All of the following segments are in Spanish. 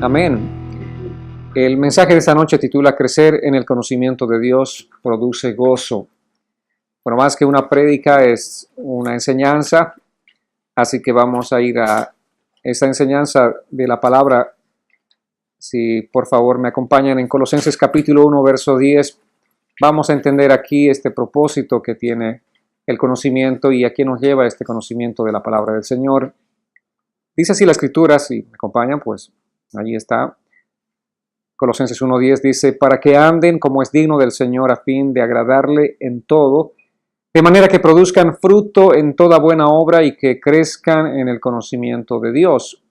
Amén. El mensaje de esta noche titula Crecer en el conocimiento de Dios produce gozo. Bueno, más que una prédica es una enseñanza, así que vamos a ir a esta enseñanza de la palabra. Si por favor me acompañan en Colosenses capítulo 1, verso 10, vamos a entender aquí este propósito que tiene el conocimiento y a qué nos lleva este conocimiento de la palabra del Señor. Dice así la Escritura, si me acompañan, pues allí está. Colosenses 1:10 dice, para que anden como es digno del Señor a fin de agradarle en todo, de manera que produzcan fruto en toda buena obra y que crezcan en el conocimiento de Dios.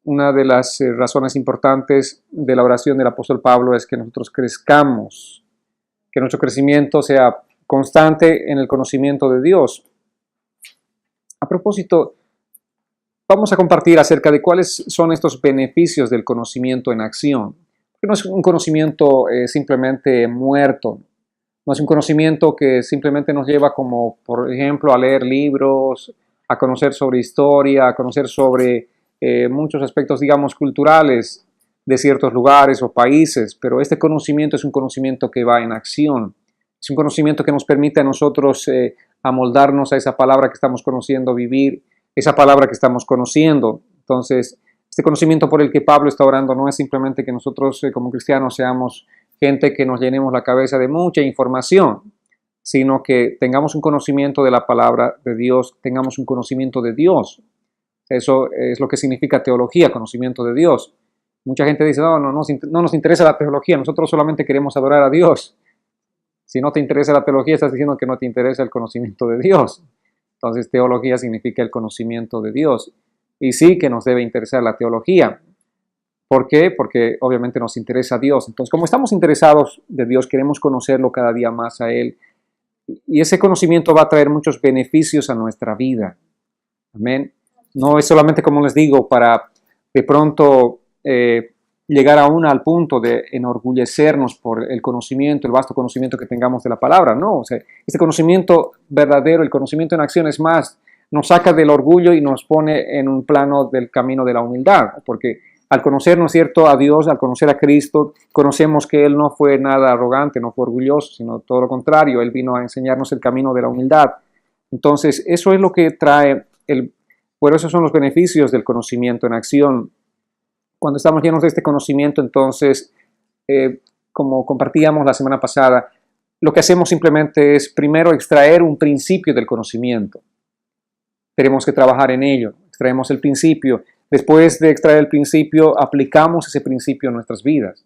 Una de las razones importantes de la oración del apóstol Pablo es que nosotros crezcamos, que nuestro crecimiento sea constante en el conocimiento de Dios. A propósito, vamos a compartir acerca de cuáles son estos beneficios del conocimiento en acción. Porque no es un conocimiento simplemente muerto, no es un conocimiento que simplemente nos lleva como, por ejemplo, a leer libros, a conocer sobre historia, a conocer sobre muchos aspectos, digamos, culturales de ciertos lugares o países, pero este conocimiento es un conocimiento que va en acción. Es un conocimiento que nos permite a nosotros amoldarnos a esa palabra que estamos conociendo, vivir esa palabra que estamos conociendo. Entonces, este conocimiento por el que Pablo está orando no es simplemente que nosotros como cristianos seamos gente que nos llenemos la cabeza de mucha información, sino que tengamos un conocimiento de la palabra de Dios, tengamos un conocimiento de Dios. Eso es lo que significa teología, conocimiento de Dios. Mucha gente dice, no nos interesa la teología, nosotros solamente queremos adorar a Dios. Si no te interesa la teología, estás diciendo que no te interesa el conocimiento de Dios. Entonces, teología significa el conocimiento de Dios. Y sí que nos debe interesar la teología. ¿Por qué? Porque obviamente nos interesa Dios. Entonces, como estamos interesados de Dios, queremos conocerlo cada día más a Él. Y ese conocimiento va a traer muchos beneficios a nuestra vida. Amén. No es solamente, como les digo, para de pronto llegar aún al punto de enorgullecernos por el conocimiento, el vasto conocimiento que tengamos de la palabra. No, o sea, este conocimiento verdadero, el conocimiento en acción es más, nos saca del orgullo y nos pone en un plano del camino de la humildad, porque al conocer, ¿no es cierto?, a Dios, al conocer a Cristo, conocemos que Él no fue nada arrogante, no fue orgulloso, sino todo lo contrario, Él vino a enseñarnos el camino de la humildad. Entonces, eso es lo que trae, por eso son los beneficios del conocimiento en acción. Cuando estamos llenos de este conocimiento, entonces, como compartíamos la semana pasada, lo que hacemos simplemente es primero extraer un principio del conocimiento. Tenemos que trabajar en ello, extraemos el principio. Después de extraer el principio, aplicamos ese principio en nuestras vidas.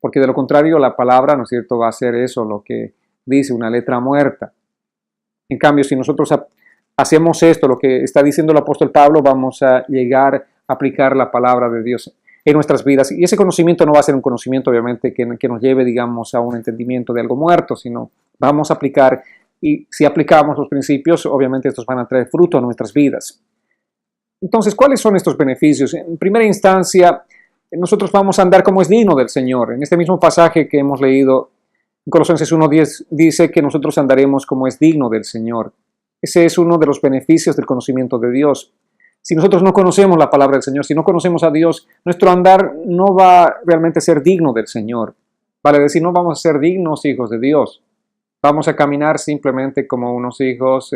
Porque de lo contrario, la palabra, ¿no es cierto?, va a ser eso, lo que dice, una letra muerta. En cambio, si nosotros hacemos esto, lo que está diciendo el apóstol Pablo, vamos a llegar a aplicar la palabra de Dios en nuestras vidas. Y ese conocimiento no va a ser un conocimiento, obviamente, que nos lleve, digamos, a un entendimiento de algo muerto, sino vamos a aplicar, y si aplicamos los principios, obviamente estos van a traer fruto a nuestras vidas. Entonces, ¿cuáles son estos beneficios? En primera instancia, nosotros vamos a andar como es digno del Señor. En este mismo pasaje que hemos leído, en Colosenses 1:10, dice que nosotros andaremos como es digno del Señor. Ese es uno de los beneficios del conocimiento de Dios. Si nosotros no conocemos la palabra del Señor, si no conocemos a Dios, nuestro andar no va realmente a ser digno del Señor. Vale decir, no vamos a ser dignos hijos de Dios. Vamos a caminar simplemente como unos hijos,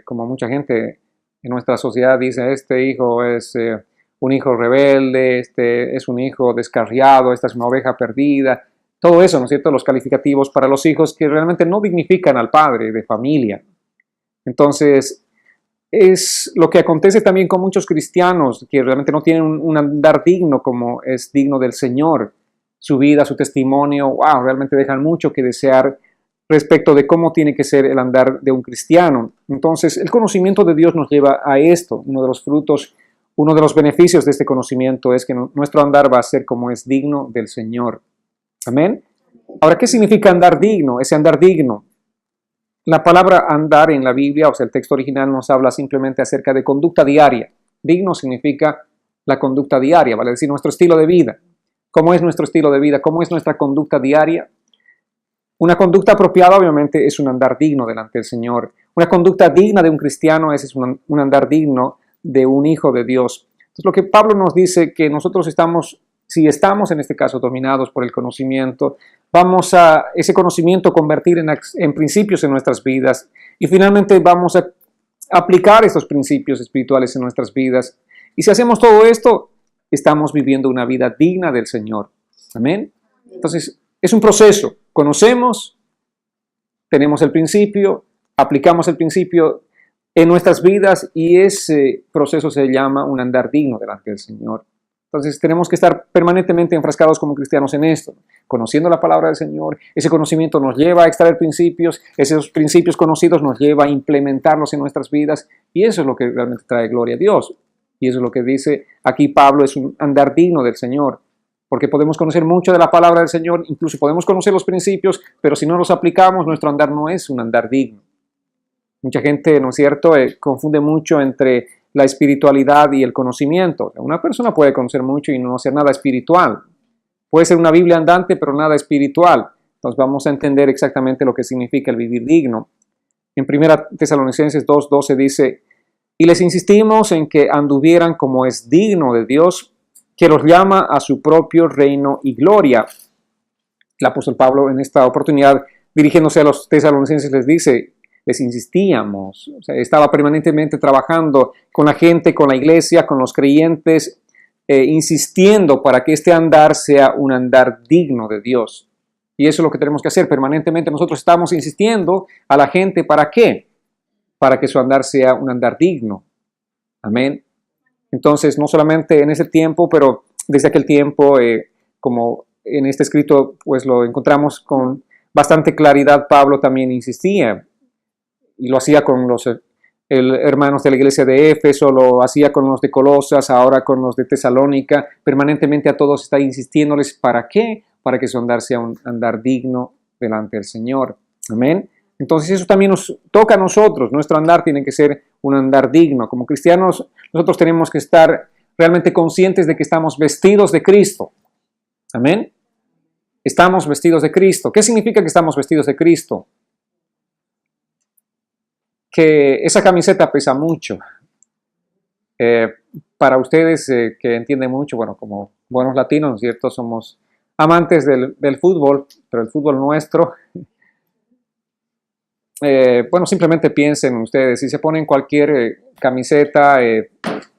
como mucha gente en nuestra sociedad dice, este hijo es un hijo rebelde, este es un hijo descarriado, esta es una oveja perdida. Todo eso, ¿no es cierto?, los calificativos para los hijos que realmente no dignifican al padre de familia. Entonces, es lo que acontece también con muchos cristianos que realmente no tienen un andar digno como es digno del Señor. Su vida, su testimonio, realmente dejan mucho que desear respecto de cómo tiene que ser el andar de un cristiano. Entonces, el conocimiento de Dios nos lleva a esto. Uno de los frutos, uno de los beneficios de este conocimiento es que nuestro andar va a ser como es digno del Señor. Amén. Ahora, ¿qué significa andar digno? Ese andar digno. La palabra andar en la Biblia, o sea, el texto original nos habla simplemente acerca de conducta diaria. Digno significa la conducta diaria, vale decir, nuestro estilo de vida. ¿Cómo es nuestro estilo de vida? ¿Cómo es nuestra conducta diaria? Una conducta apropiada, obviamente, es un andar digno delante del Señor. Una conducta digna de un cristiano es un andar digno de un hijo de Dios. Entonces, lo que Pablo nos dice que nosotros estamos, si estamos en este caso dominados por el conocimiento, vamos a ese conocimiento convertir en principios en nuestras vidas y finalmente vamos a aplicar estos principios espirituales en nuestras vidas. Y si hacemos todo esto, estamos viviendo una vida digna del Señor. Amén. Entonces, es un proceso. Conocemos, tenemos el principio, aplicamos el principio en nuestras vidas y ese proceso se llama un andar digno delante del Señor. Entonces tenemos que estar permanentemente enfrascados como cristianos en esto, conociendo la palabra del Señor. Ese conocimiento nos lleva a extraer principios, esos principios conocidos nos lleva a implementarlos en nuestras vidas y eso es lo que realmente trae gloria a Dios. Y eso es lo que dice aquí Pablo, es un andar digno del Señor, porque podemos conocer mucho de la palabra del Señor, incluso podemos conocer los principios, pero si no los aplicamos, nuestro andar no es un andar digno. Mucha gente, ¿no es cierto?, confunde mucho entre la espiritualidad y el conocimiento. Una persona puede conocer mucho y no ser nada espiritual. Puede ser una Biblia andante, pero nada espiritual. Entonces vamos a entender exactamente lo que significa el vivir digno. En 1 Tesalonicenses 2:12 dice, y les insistimos en que anduvieran como es digno de Dios, que los llama a su propio reino y gloria. El apóstol Pablo en esta oportunidad, dirigiéndose a los tesalonicenses, les dice, les insistíamos, o sea, estaba permanentemente trabajando con la gente, con la iglesia, con los creyentes, insistiendo para que este andar sea un andar digno de Dios. Y eso es lo que tenemos que hacer permanentemente. Nosotros estamos insistiendo a la gente, ¿para qué? Para que su andar sea un andar digno. Amén. Entonces, no solamente en ese tiempo, pero desde aquel tiempo, como en este escrito, pues lo encontramos con bastante claridad, Pablo también insistía. Y lo hacía con los hermanos de la iglesia de Éfeso, lo hacía con los de Colosas, ahora con los de Tesalónica. Permanentemente a todos está insistiéndoles, ¿para qué? Para que su andar sea un andar digno delante del Señor. Amén. Entonces eso también nos toca a nosotros. Nuestro andar tiene que ser un andar digno. Como cristianos, nosotros tenemos que estar realmente conscientes de que estamos vestidos de Cristo. Amén. Estamos vestidos de Cristo. ¿Qué significa que estamos vestidos de Cristo? Que esa camiseta pesa mucho. Para ustedes que entienden mucho, bueno, como buenos latinos, ¿cierto? Somos amantes del fútbol, pero el fútbol nuestro, bueno, simplemente piensen ustedes, si se ponen cualquier camiseta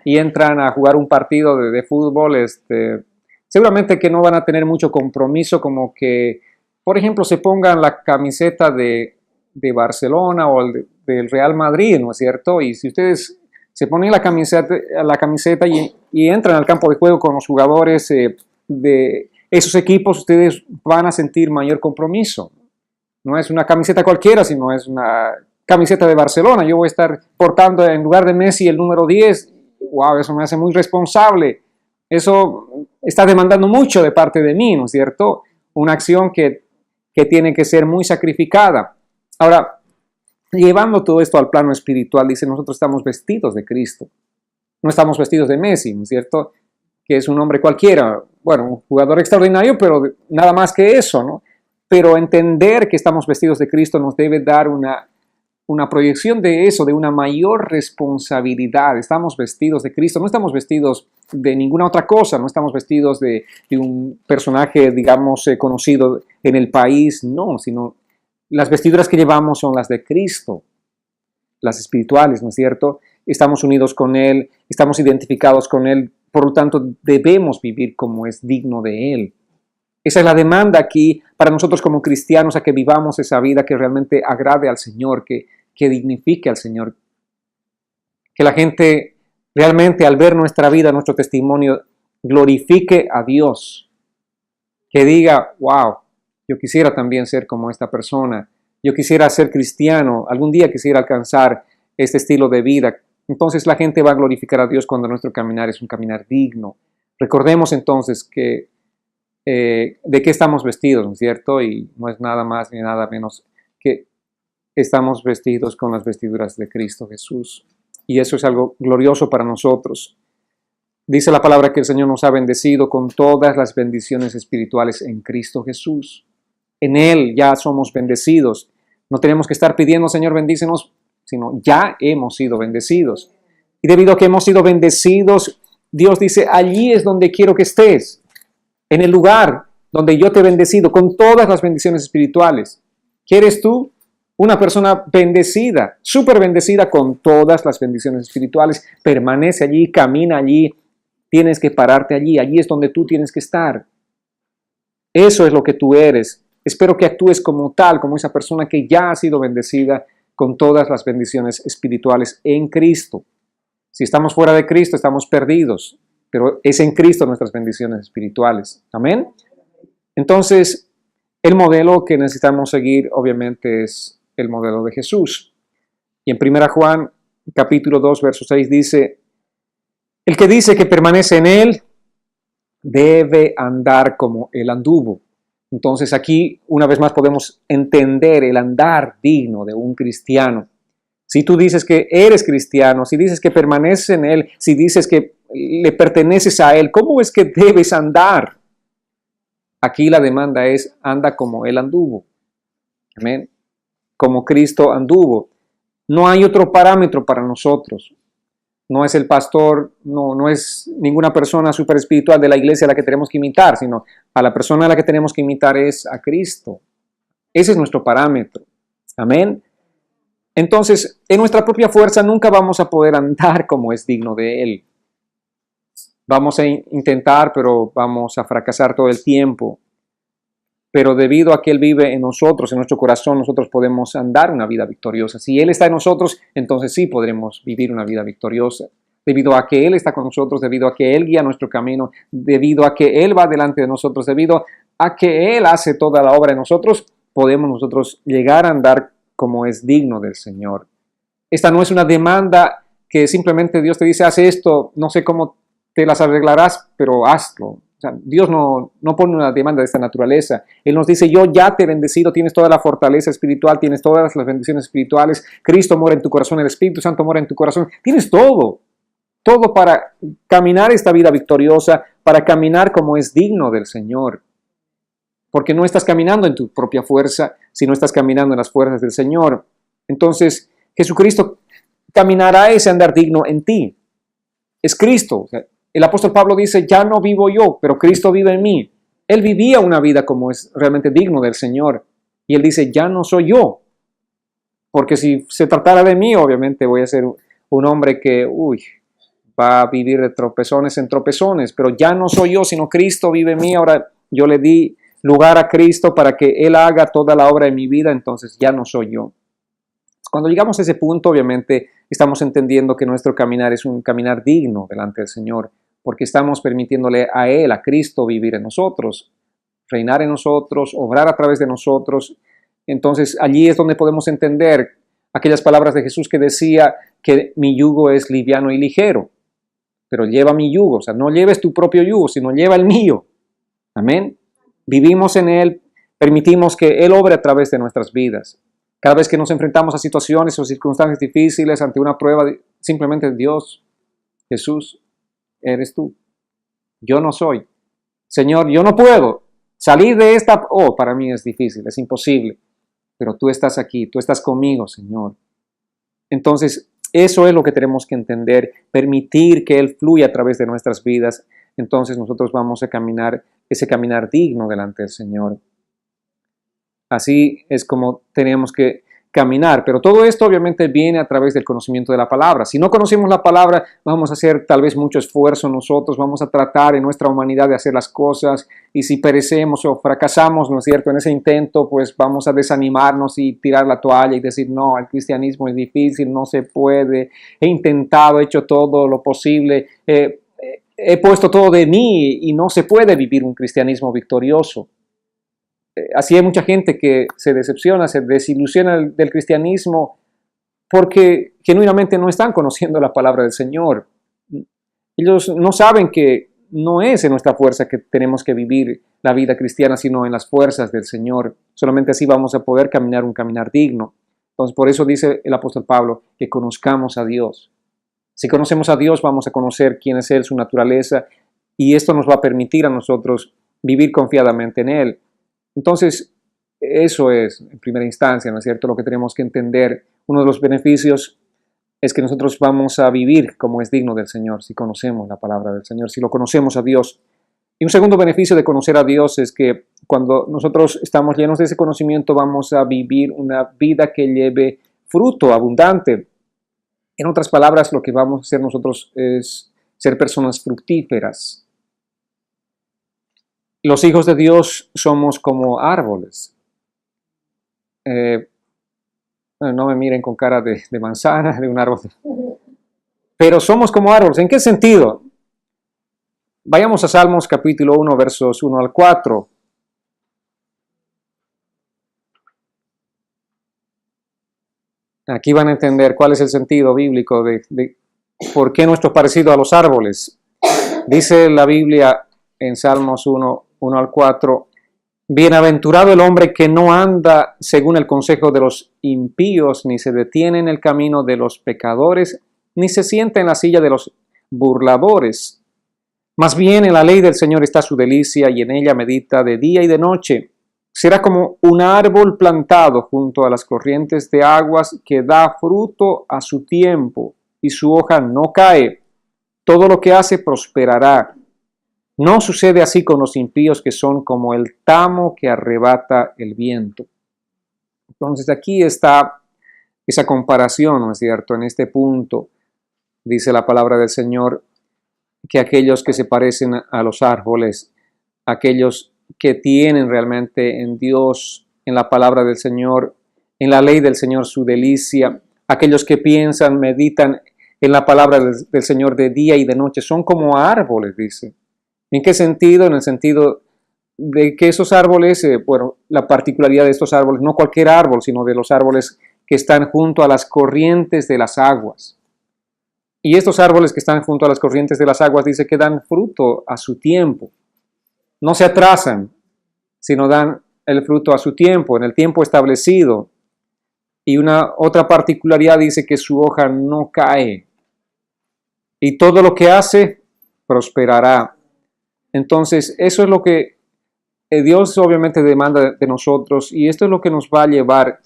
y entran a jugar un partido de fútbol, seguramente que no van a tener mucho compromiso, como que, por ejemplo, se pongan la camiseta de Barcelona o del Real Madrid, ¿no es cierto? Y si ustedes se ponen la camiseta y entran al campo de juego con los jugadores de esos equipos, ustedes van a sentir mayor compromiso. No es una camiseta cualquiera, sino es una camiseta de Barcelona. Yo voy a estar portando en lugar de Messi el número 10. ¡Wow! Eso me hace muy responsable. Eso está demandando mucho de parte de mí, ¿no es cierto? Una acción que tiene que ser muy sacrificada. Ahora, llevando todo esto al plano espiritual, dice, nosotros estamos vestidos de Cristo. No estamos vestidos de Messi, ¿no es cierto? Que es un hombre cualquiera. Bueno, un jugador extraordinario, pero nada más que eso, ¿no? Pero entender que estamos vestidos de Cristo nos debe dar una proyección de eso, de una mayor responsabilidad. Estamos vestidos de Cristo, no estamos vestidos de ninguna otra cosa, no estamos vestidos de un personaje, digamos, conocido en el país, no, sino las vestiduras que llevamos son las de Cristo, las espirituales, ¿no es cierto? Estamos unidos con Él, estamos identificados con Él, por lo tanto debemos vivir como es digno de Él. Esa es la demanda aquí para nosotros como cristianos, a que vivamos esa vida que realmente agrade al Señor, que dignifique al Señor. Que la gente realmente al ver nuestra vida, nuestro testimonio, glorifique a Dios. Que diga, wow, yo quisiera también ser como esta persona. Yo quisiera ser cristiano. Algún día quisiera alcanzar este estilo de vida. Entonces la gente va a glorificar a Dios cuando nuestro caminar es un caminar digno. Recordemos entonces que de qué estamos vestidos, ¿no es cierto? Y no es nada más ni nada menos que estamos vestidos con las vestiduras de Cristo Jesús. Y eso es algo glorioso para nosotros. Dice la palabra que el Señor nos ha bendecido con todas las bendiciones espirituales en Cristo Jesús. En Él ya somos bendecidos. No tenemos que estar pidiendo, Señor, bendícenos, sino ya hemos sido bendecidos. Y debido a que hemos sido bendecidos, Dios dice, allí es donde quiero que estés, en el lugar donde yo te he bendecido con todas las bendiciones espirituales. ¿Quieres tú una persona bendecida, súper bendecida con todas las bendiciones espirituales? Permanece allí, camina allí, tienes que pararte allí, allí es donde tú tienes que estar. Eso es lo que tú eres. Espero que actúes como tal, como esa persona que ya ha sido bendecida con todas las bendiciones espirituales en Cristo. Si estamos fuera de Cristo, estamos perdidos, pero es en Cristo nuestras bendiciones espirituales. Amén. Entonces, el modelo que necesitamos seguir, obviamente, es el modelo de Jesús. Y en 1 Juan, capítulo 2, verso 6, dice, el que dice que permanece en él, debe andar como él anduvo. Entonces aquí una vez más podemos entender el andar digno de un cristiano. Si tú dices que eres cristiano, si dices que permaneces en él, si dices que le perteneces a él, ¿cómo es que debes andar? Aquí la demanda es, anda como él anduvo. Amén. Como Cristo anduvo. No hay otro parámetro para nosotros. No es el pastor, no es ninguna persona super espiritual de la iglesia a la que tenemos que imitar, sino a la persona a la que tenemos que imitar es a Cristo. Ese es nuestro parámetro. Amén. Entonces, en nuestra propia fuerza nunca vamos a poder andar como es digno de Él. Vamos a intentar, pero vamos a fracasar todo el tiempo. Pero debido a que Él vive en nosotros, en nuestro corazón, nosotros podemos andar una vida victoriosa. Si Él está en nosotros, entonces sí podremos vivir una vida victoriosa. Debido a que Él está con nosotros, debido a que Él guía nuestro camino, debido a que Él va delante de nosotros, debido a que Él hace toda la obra en nosotros, podemos nosotros llegar a andar como es digno del Señor. Esta no es una demanda que simplemente Dios te dice, haz esto, no sé cómo te las arreglarás, pero hazlo. O sea, Dios no pone una demanda de esta naturaleza. Él nos dice, yo ya te he bendecido, tienes toda la fortaleza espiritual, tienes todas las bendiciones espirituales, Cristo mora en tu corazón, el Espíritu Santo mora en tu corazón, tienes todo para caminar esta vida victoriosa, para caminar como es digno del Señor. Porque no estás caminando en tu propia fuerza, sino estás caminando en las fuerzas del Señor. Entonces, Jesucristo caminará ese andar digno en ti. Es Cristo. O sea, el apóstol Pablo dice, ya no vivo yo, pero Cristo vive en mí. Él vivía una vida como es realmente digno del Señor. Y él dice, ya no soy yo. Porque si se tratara de mí, obviamente voy a ser un hombre que, va a vivir de tropezones en tropezones. Pero ya no soy yo, sino Cristo vive en mí. Ahora yo le di lugar a Cristo para que Él haga toda la obra de mi vida, entonces ya no soy yo. Cuando llegamos a ese punto, obviamente, estamos entendiendo que nuestro caminar es un caminar digno delante del Señor, porque estamos permitiéndole a Él, a Cristo, vivir en nosotros, reinar en nosotros, obrar a través de nosotros. Entonces, allí es donde podemos entender aquellas palabras de Jesús que decía que mi yugo es liviano y ligero, pero lleva mi yugo. O sea, no lleves tu propio yugo, sino lleva el mío. Amén. Vivimos en Él, permitimos que Él obre a través de nuestras vidas. Cada vez que nos enfrentamos a situaciones o circunstancias difíciles, ante una prueba, simplemente Dios, Jesús, eres tú. Yo no soy. Señor, yo no puedo salir de esta. Para mí es difícil, es imposible. Pero tú estás aquí, tú estás conmigo, Señor. Entonces, eso es lo que tenemos que entender, permitir que Él fluya a través de nuestras vidas. Entonces nosotros vamos a caminar ese caminar digno delante del Señor. Así es como tenemos que caminar, pero todo esto obviamente viene a través del conocimiento de la palabra. Si no conocemos la palabra, vamos a hacer tal vez mucho esfuerzo nosotros, vamos a tratar en nuestra humanidad de hacer las cosas, y si perecemos o fracasamos, ¿no es cierto?, en ese intento, pues vamos a desanimarnos y tirar la toalla y decir, no, el cristianismo es difícil, no se puede, he intentado, he hecho todo lo posible, he puesto todo de mí y no se puede vivir un cristianismo victorioso. Así hay mucha gente que se decepciona, se desilusiona del cristianismo porque genuinamente no están conociendo la palabra del Señor. Ellos no saben que no es en nuestra fuerza que tenemos que vivir la vida cristiana, sino en las fuerzas del Señor. Solamente así vamos a poder caminar un caminar digno. Entonces, por eso dice el apóstol Pablo que conozcamos a Dios. Si conocemos a Dios, vamos a conocer quién es Él, su naturaleza, y esto nos va a permitir a nosotros vivir confiadamente en Él. Entonces, eso es, en primera instancia, ¿no es cierto?, lo que tenemos que entender. Uno de los beneficios es que nosotros vamos a vivir como es digno del Señor, si conocemos la palabra del Señor, si lo conocemos a Dios. Y un segundo beneficio de conocer a Dios es que cuando nosotros estamos llenos de ese conocimiento, vamos a vivir una vida que lleve fruto abundante. En otras palabras, lo que vamos a hacer nosotros es ser personas fructíferas. Los hijos de Dios somos como árboles. No me miren con cara de manzana, de un árbol. Pero somos como árboles. ¿En qué sentido? Vayamos a Salmos capítulo 1, versos 1 al 4. Aquí van a entender cuál es el sentido bíblico de por qué nuestro parecido a los árboles. Dice la Biblia en Salmos 1, 1 al 4, bienaventurado el hombre que no anda según el consejo de los impíos, ni se detiene en el camino de los pecadores, ni se sienta en la silla de los burladores. Más bien en la ley del Señor está su delicia, y en ella medita de día y de noche. Será como un árbol plantado junto a las corrientes de aguas que da fruto a su tiempo, y su hoja no cae. Todo lo que hace prosperará. No sucede así con los impíos, que son como el tamo que arrebata el viento. Entonces aquí está esa comparación, ¿no es cierto? En este punto dice la palabra del Señor que aquellos que se parecen a los árboles, aquellos que tienen realmente en Dios, en la palabra del Señor, en la ley del Señor su delicia, aquellos que piensan, meditan en la palabra del Señor de día y de noche, son como árboles, dice. ¿En qué sentido? En el sentido de que esos árboles, la particularidad de estos árboles, no cualquier árbol, sino de los árboles que están junto a las corrientes de las aguas. Y estos árboles que están junto a las corrientes de las aguas, dice que dan fruto a su tiempo. No se atrasan, sino dan el fruto a su tiempo, en el tiempo establecido. Y una otra particularidad dice que su hoja no cae. Y todo lo que hace, prosperará. Entonces, eso es lo que Dios obviamente demanda de nosotros, y esto es lo que nos va a llevar.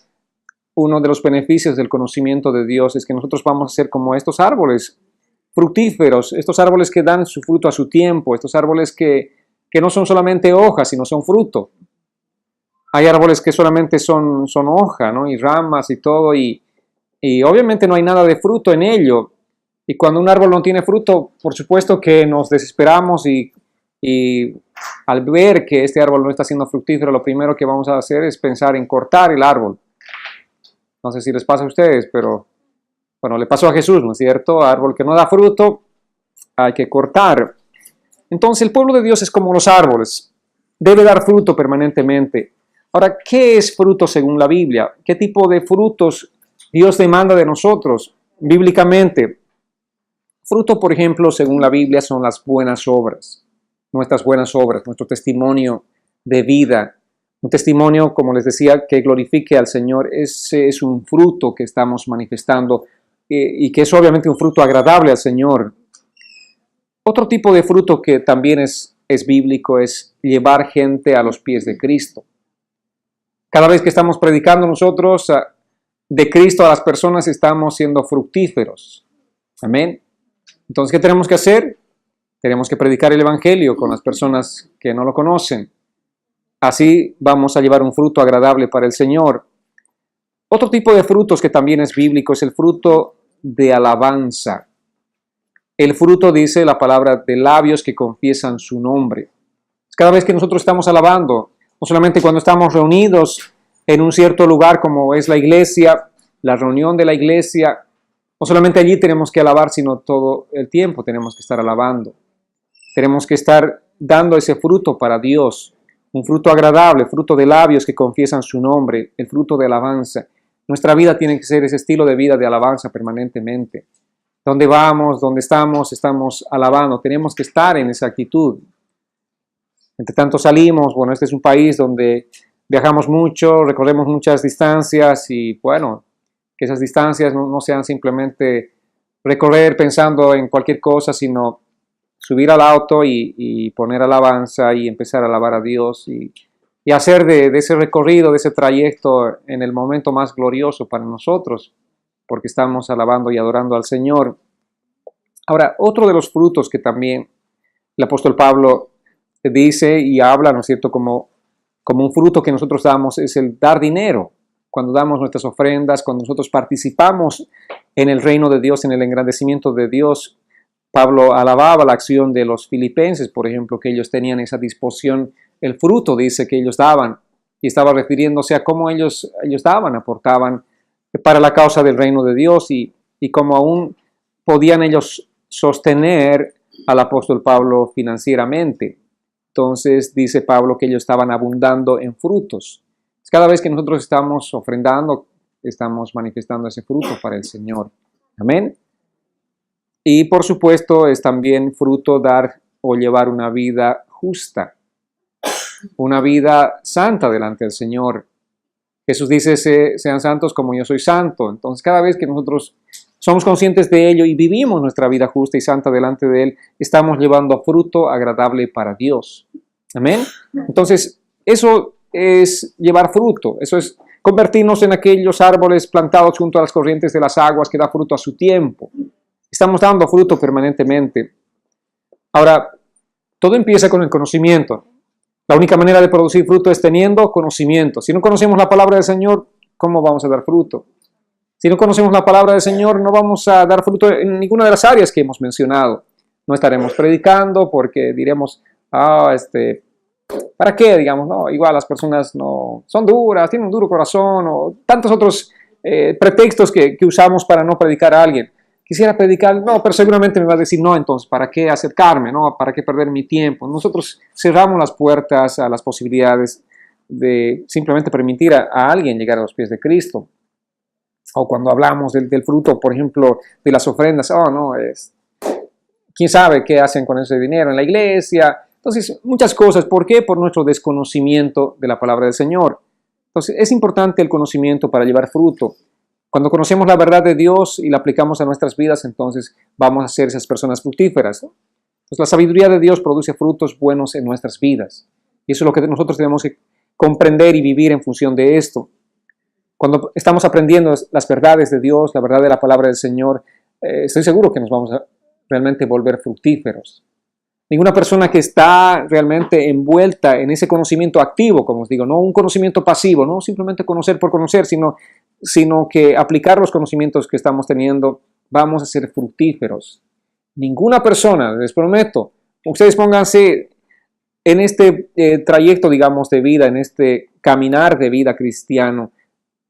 Uno de los beneficios del conocimiento de Dios es que nosotros vamos a ser como estos árboles fructíferos, estos árboles que dan su fruto a su tiempo, estos árboles que no son solamente hojas, sino son fruto. Hay árboles que solamente son hoja, ¿no? Y ramas y todo, y obviamente no hay nada de fruto en ello. Y cuando un árbol no tiene fruto, por supuesto que nos desesperamos, y al ver que este árbol no está siendo fructífero, lo primero que vamos a hacer es pensar en cortar el árbol. No sé si les pasa a ustedes, pero bueno, le pasó a Jesús, ¿no es cierto? Árbol que no da fruto, hay que cortar. Entonces el pueblo de Dios es como los árboles, debe dar fruto permanentemente. Ahora, ¿qué es fruto según la Biblia? ¿Qué tipo de frutos Dios demanda de nosotros bíblicamente? Fruto, por ejemplo, según la Biblia, son las buenas obras, nuestras buenas obras, nuestro testimonio de vida. Un testimonio, como les decía, que glorifique al Señor. Ese es un fruto que estamos manifestando, y que es obviamente un fruto agradable al Señor. Otro tipo de fruto que también es bíblico es llevar gente a los pies de Cristo. Cada vez que estamos predicando nosotros de Cristo a las personas, estamos siendo fructíferos. Amén. Entonces, ¿qué tenemos que hacer? Tenemos que predicar el Evangelio con las personas que no lo conocen. Así vamos a llevar un fruto agradable para el Señor. Otro tipo de frutos que también es bíblico es el fruto de alabanza. El fruto, dice la palabra, de labios que confiesan su nombre. Cada vez que nosotros estamos alabando, no solamente cuando estamos reunidos en un cierto lugar como es la iglesia, la reunión de la iglesia, no solamente allí tenemos que alabar, sino todo el tiempo tenemos que estar alabando. Tenemos que estar dando ese fruto para Dios. Un fruto agradable, fruto de labios que confiesan su nombre, el fruto de alabanza. Nuestra vida tiene que ser ese estilo de vida de alabanza permanentemente. Donde vamos, donde estamos alabando. Tenemos que estar en esa actitud. Entre tanto salimos, bueno, este es un país donde viajamos mucho, recorremos muchas distancias, y bueno, que esas distancias no sean simplemente recorrer pensando en cualquier cosa, sino subir al auto y poner alabanza y empezar a alabar a Dios, y hacer de ese recorrido, de ese trayecto, en el momento más glorioso para nosotros porque estamos alabando y adorando al Señor. Ahora, otro de los frutos que también el apóstol Pablo dice y habla, ¿no es cierto?, como un fruto que nosotros damos, es el dar dinero. Cuando damos nuestras ofrendas, cuando nosotros participamos en el reino de Dios, en el engrandecimiento de Dios. Pablo alababa la acción de los filipenses, por ejemplo, que ellos tenían esa disposición, el fruto, dice, que ellos daban, y estaba refiriéndose a cómo ellos daban, aportaban para la causa del reino de Dios, y cómo aún podían ellos sostener al apóstol Pablo financieramente. Entonces dice Pablo que ellos estaban abundando en frutos. Cada vez que nosotros estamos ofrendando, estamos manifestando ese fruto para el Señor. Amén. Y por supuesto es también fruto dar o llevar una vida justa, una vida santa delante del Señor. Jesús dice, sean santos como yo soy santo. Entonces cada vez que nosotros somos conscientes de ello y vivimos nuestra vida justa y santa delante de Él, estamos llevando fruto agradable para Dios. Amén. Entonces eso es llevar fruto, eso es convertirnos en aquellos árboles plantados junto a las corrientes de las aguas que da fruto a su tiempo. Estamos dando fruto permanentemente. Ahora, todo empieza con el conocimiento. La única manera de producir fruto es teniendo conocimiento. Si no conocemos la palabra del Señor, ¿cómo vamos a dar fruto? Si no conocemos la palabra del Señor, no vamos a dar fruto en ninguna de las áreas que hemos mencionado. No estaremos predicando porque diremos, ¿para qué? Digamos, no, igual las personas no son duras, tienen un duro corazón, o tantos otros pretextos que usamos para no predicar a alguien. Quisiera predicar, no, pero seguramente me va a decir, no, entonces, ¿para qué acercarme? ¿No? ¿Para qué perder mi tiempo? Nosotros cerramos las puertas a las posibilidades de simplemente permitir a alguien llegar a los pies de Cristo. O cuando hablamos del fruto, por ejemplo, de las ofrendas, ¿quién sabe qué hacen con ese dinero en la iglesia? Entonces, muchas cosas. ¿Por qué? Por nuestro desconocimiento de la palabra del Señor. Entonces, es importante el conocimiento para llevar fruto. Cuando conocemos la verdad de Dios y la aplicamos a nuestras vidas, entonces vamos a ser esas personas fructíferas, ¿no? Entonces, la sabiduría de Dios produce frutos buenos en nuestras vidas. Y eso es lo que nosotros tenemos que comprender y vivir en función de esto. Cuando estamos aprendiendo las verdades de Dios, la verdad de la palabra del Señor, estoy seguro que nos vamos a realmente volver fructíferos. Ninguna persona que está realmente envuelta en ese conocimiento activo, como os digo, no un conocimiento pasivo, no simplemente conocer por conocer, sino que aplicar los conocimientos que estamos teniendo, vamos a ser fructíferos. Ninguna persona, les prometo, ustedes pónganse en este trayecto, digamos, de vida, en este caminar de vida cristiano,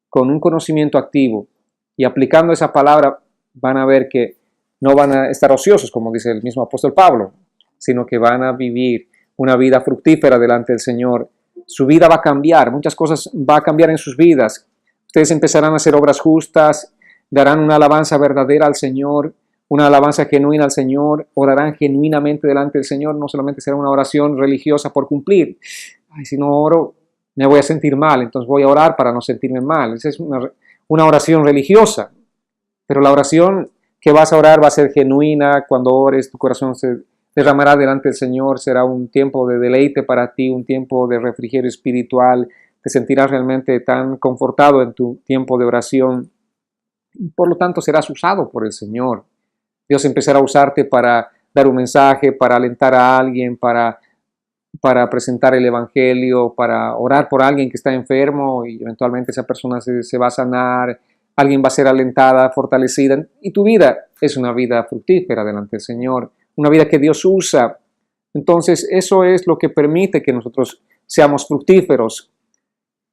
con un conocimiento activo y aplicando esa palabra, van a ver que no van a estar ociosos, como dice el mismo apóstol Pablo, sino que van a vivir una vida fructífera delante del Señor. Su vida va a cambiar, muchas cosas va a cambiar en sus vidas. Ustedes empezarán a hacer obras justas, darán una alabanza verdadera al Señor, una alabanza genuina al Señor, orarán genuinamente delante del Señor, no solamente será una oración religiosa por cumplir. Ay, si no oro, me voy a sentir mal, entonces voy a orar para no sentirme mal. Esa es una oración religiosa, pero la oración que vas a orar va a ser genuina. Cuando ores, tu corazón se derramará delante del Señor, será un tiempo de deleite para ti, un tiempo de refrigerio espiritual, te sentirás realmente tan confortado en tu tiempo de oración, por lo tanto serás usado por el Señor. Dios empezará a usarte para dar un mensaje, para alentar a alguien, para presentar el Evangelio, para orar por alguien que está enfermo y eventualmente esa persona se va a sanar, alguien va a ser alentada, fortalecida, y tu vida es una vida fructífera delante del Señor, una vida que Dios usa. Entonces eso es lo que permite que nosotros seamos fructíferos.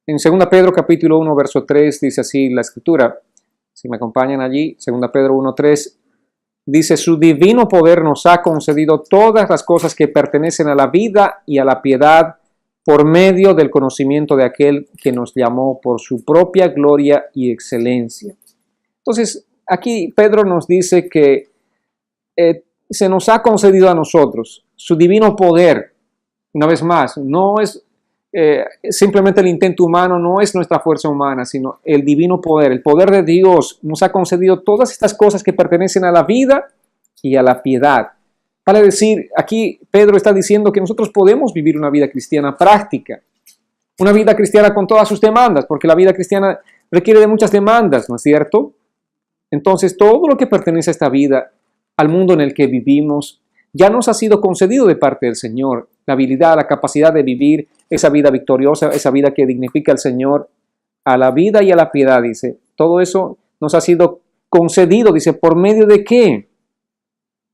En 2 Pedro capítulo 1 verso 3 dice así la Escritura, si me acompañan allí, 2 Pedro 1:3, dice, su divino poder nos ha concedido todas las cosas que pertenecen a la vida y a la piedad por medio del conocimiento de aquel que nos llamó por su propia gloria y excelencia. Entonces, aquí Pedro nos dice que se nos ha concedido a nosotros su divino poder. Una vez más, no es simplemente el intento humano, no es nuestra fuerza humana, sino el divino poder, el poder de Dios nos ha concedido todas estas cosas que pertenecen a la vida y a la piedad. Vale decir, aquí Pedro está diciendo que nosotros podemos vivir una vida cristiana práctica, una vida cristiana con todas sus demandas, porque la vida cristiana requiere de muchas demandas, ¿no es cierto? Entonces, todo lo que pertenece a esta vida, al mundo en el que vivimos, ya nos ha sido concedido de parte del Señor. La habilidad, la capacidad de vivir esa vida victoriosa, esa vida que dignifica al Señor, a la vida y a la piedad, dice. Todo eso nos ha sido concedido, dice, ¿por medio de qué?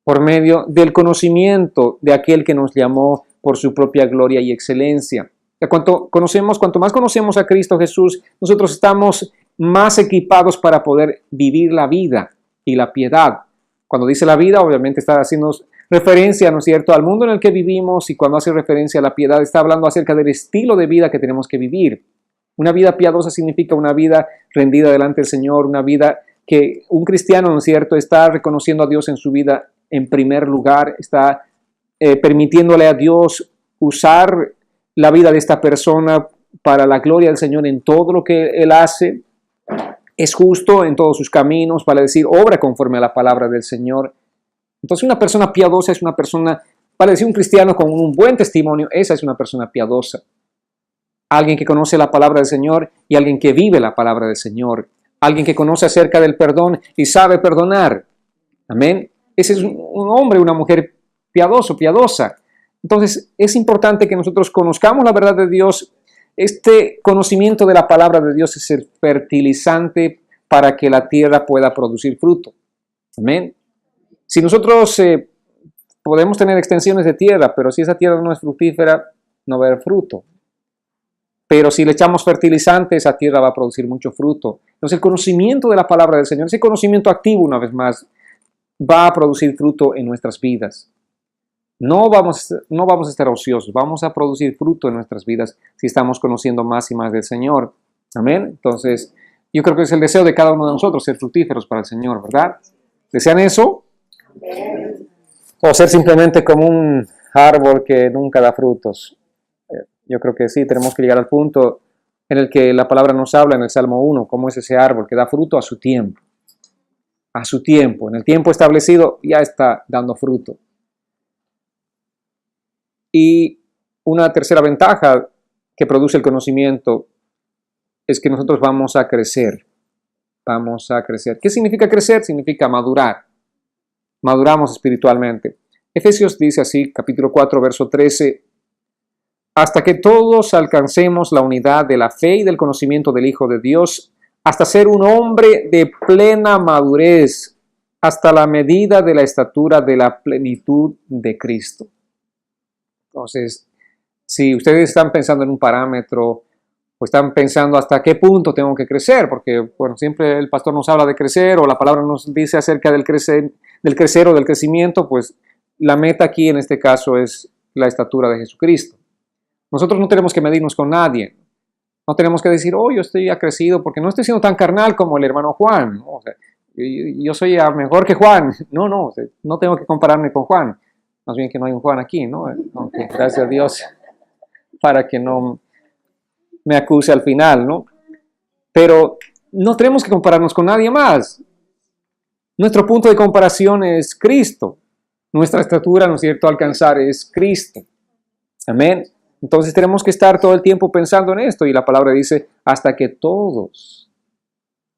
Por medio del conocimiento de aquel que nos llamó por su propia gloria y excelencia. Cuanto más conocemos a Cristo Jesús, nosotros estamos más equipados para poder vivir la vida y la piedad. Cuando dice la vida, obviamente está haciendo referencia, ¿no es cierto?, al mundo en el que vivimos, y cuando hace referencia a la piedad, está hablando acerca del estilo de vida que tenemos que vivir. Una vida piadosa significa una vida rendida delante del Señor, una vida que un cristiano, ¿no es cierto?, está reconociendo a Dios en su vida en primer lugar, está permitiéndole a Dios usar la vida de esta persona para la gloria del Señor en todo lo que Él hace. Es justo en todos sus caminos, para decir, obra conforme a la palabra del Señor. Entonces, una persona piadosa es una persona, para decir un cristiano con un buen testimonio, esa es una persona piadosa. Alguien que conoce la palabra del Señor y alguien que vive la palabra del Señor. Alguien que conoce acerca del perdón y sabe perdonar. Amén. Ese es un hombre, una mujer piadoso, piadosa. Entonces, es importante que nosotros conozcamos la verdad de Dios. Este conocimiento de la palabra de Dios es el fertilizante para que la tierra pueda producir fruto. Amén. Si nosotros podemos tener extensiones de tierra, pero si esa tierra no es fructífera, no va a haber fruto. Pero si le echamos fertilizante, esa tierra va a producir mucho fruto. Entonces, el conocimiento de la palabra del Señor, ese conocimiento activo, una vez más, va a producir fruto en nuestras vidas. No vamos a estar ociosos, vamos a producir fruto en nuestras vidas si estamos conociendo más y más del Señor. Amén. Entonces, yo creo que es el deseo de cada uno de nosotros, ser fructíferos para el Señor, ¿verdad? ¿Desean eso? O ser simplemente como un árbol que nunca da frutos. Yo creo que sí, tenemos que llegar al punto en el que la palabra nos habla en el Salmo 1, cómo es ese árbol que da fruto a su tiempo. A su tiempo, en el tiempo establecido ya está dando fruto. Y una tercera ventaja que produce el conocimiento es que nosotros vamos a crecer. Vamos a crecer. ¿Qué significa crecer? Significa madurar. Maduramos espiritualmente. Efesios dice así, capítulo 4, verso 13, hasta que todos alcancemos la unidad de la fe y del conocimiento del Hijo de Dios, hasta ser un hombre de plena madurez, hasta la medida de la estatura de la plenitud de Cristo. Entonces, si ustedes están pensando en un parámetro o están pensando hasta qué punto tengo que crecer, porque bueno, siempre el pastor nos habla de crecer o la palabra nos dice acerca del crecer o del crecimiento, pues la meta aquí en este caso es la estatura de Jesucristo. Nosotros no tenemos que medirnos con nadie. No tenemos que decir, yo estoy ya crecido porque no estoy siendo tan carnal como el hermano Juan, ¿no? O sea, yo soy ya mejor que Juan. No tengo que compararme con Juan. Más bien que no hay un Juan aquí, ¿no? Aunque, gracias a Dios, para que no me acuse al final, ¿no? Pero no tenemos que compararnos con nadie más. Nuestro punto de comparación es Cristo. Nuestra estatura, ¿no es cierto?, alcanzar es Cristo. Amén. Entonces tenemos que estar todo el tiempo pensando en esto. Y la palabra dice, hasta que todos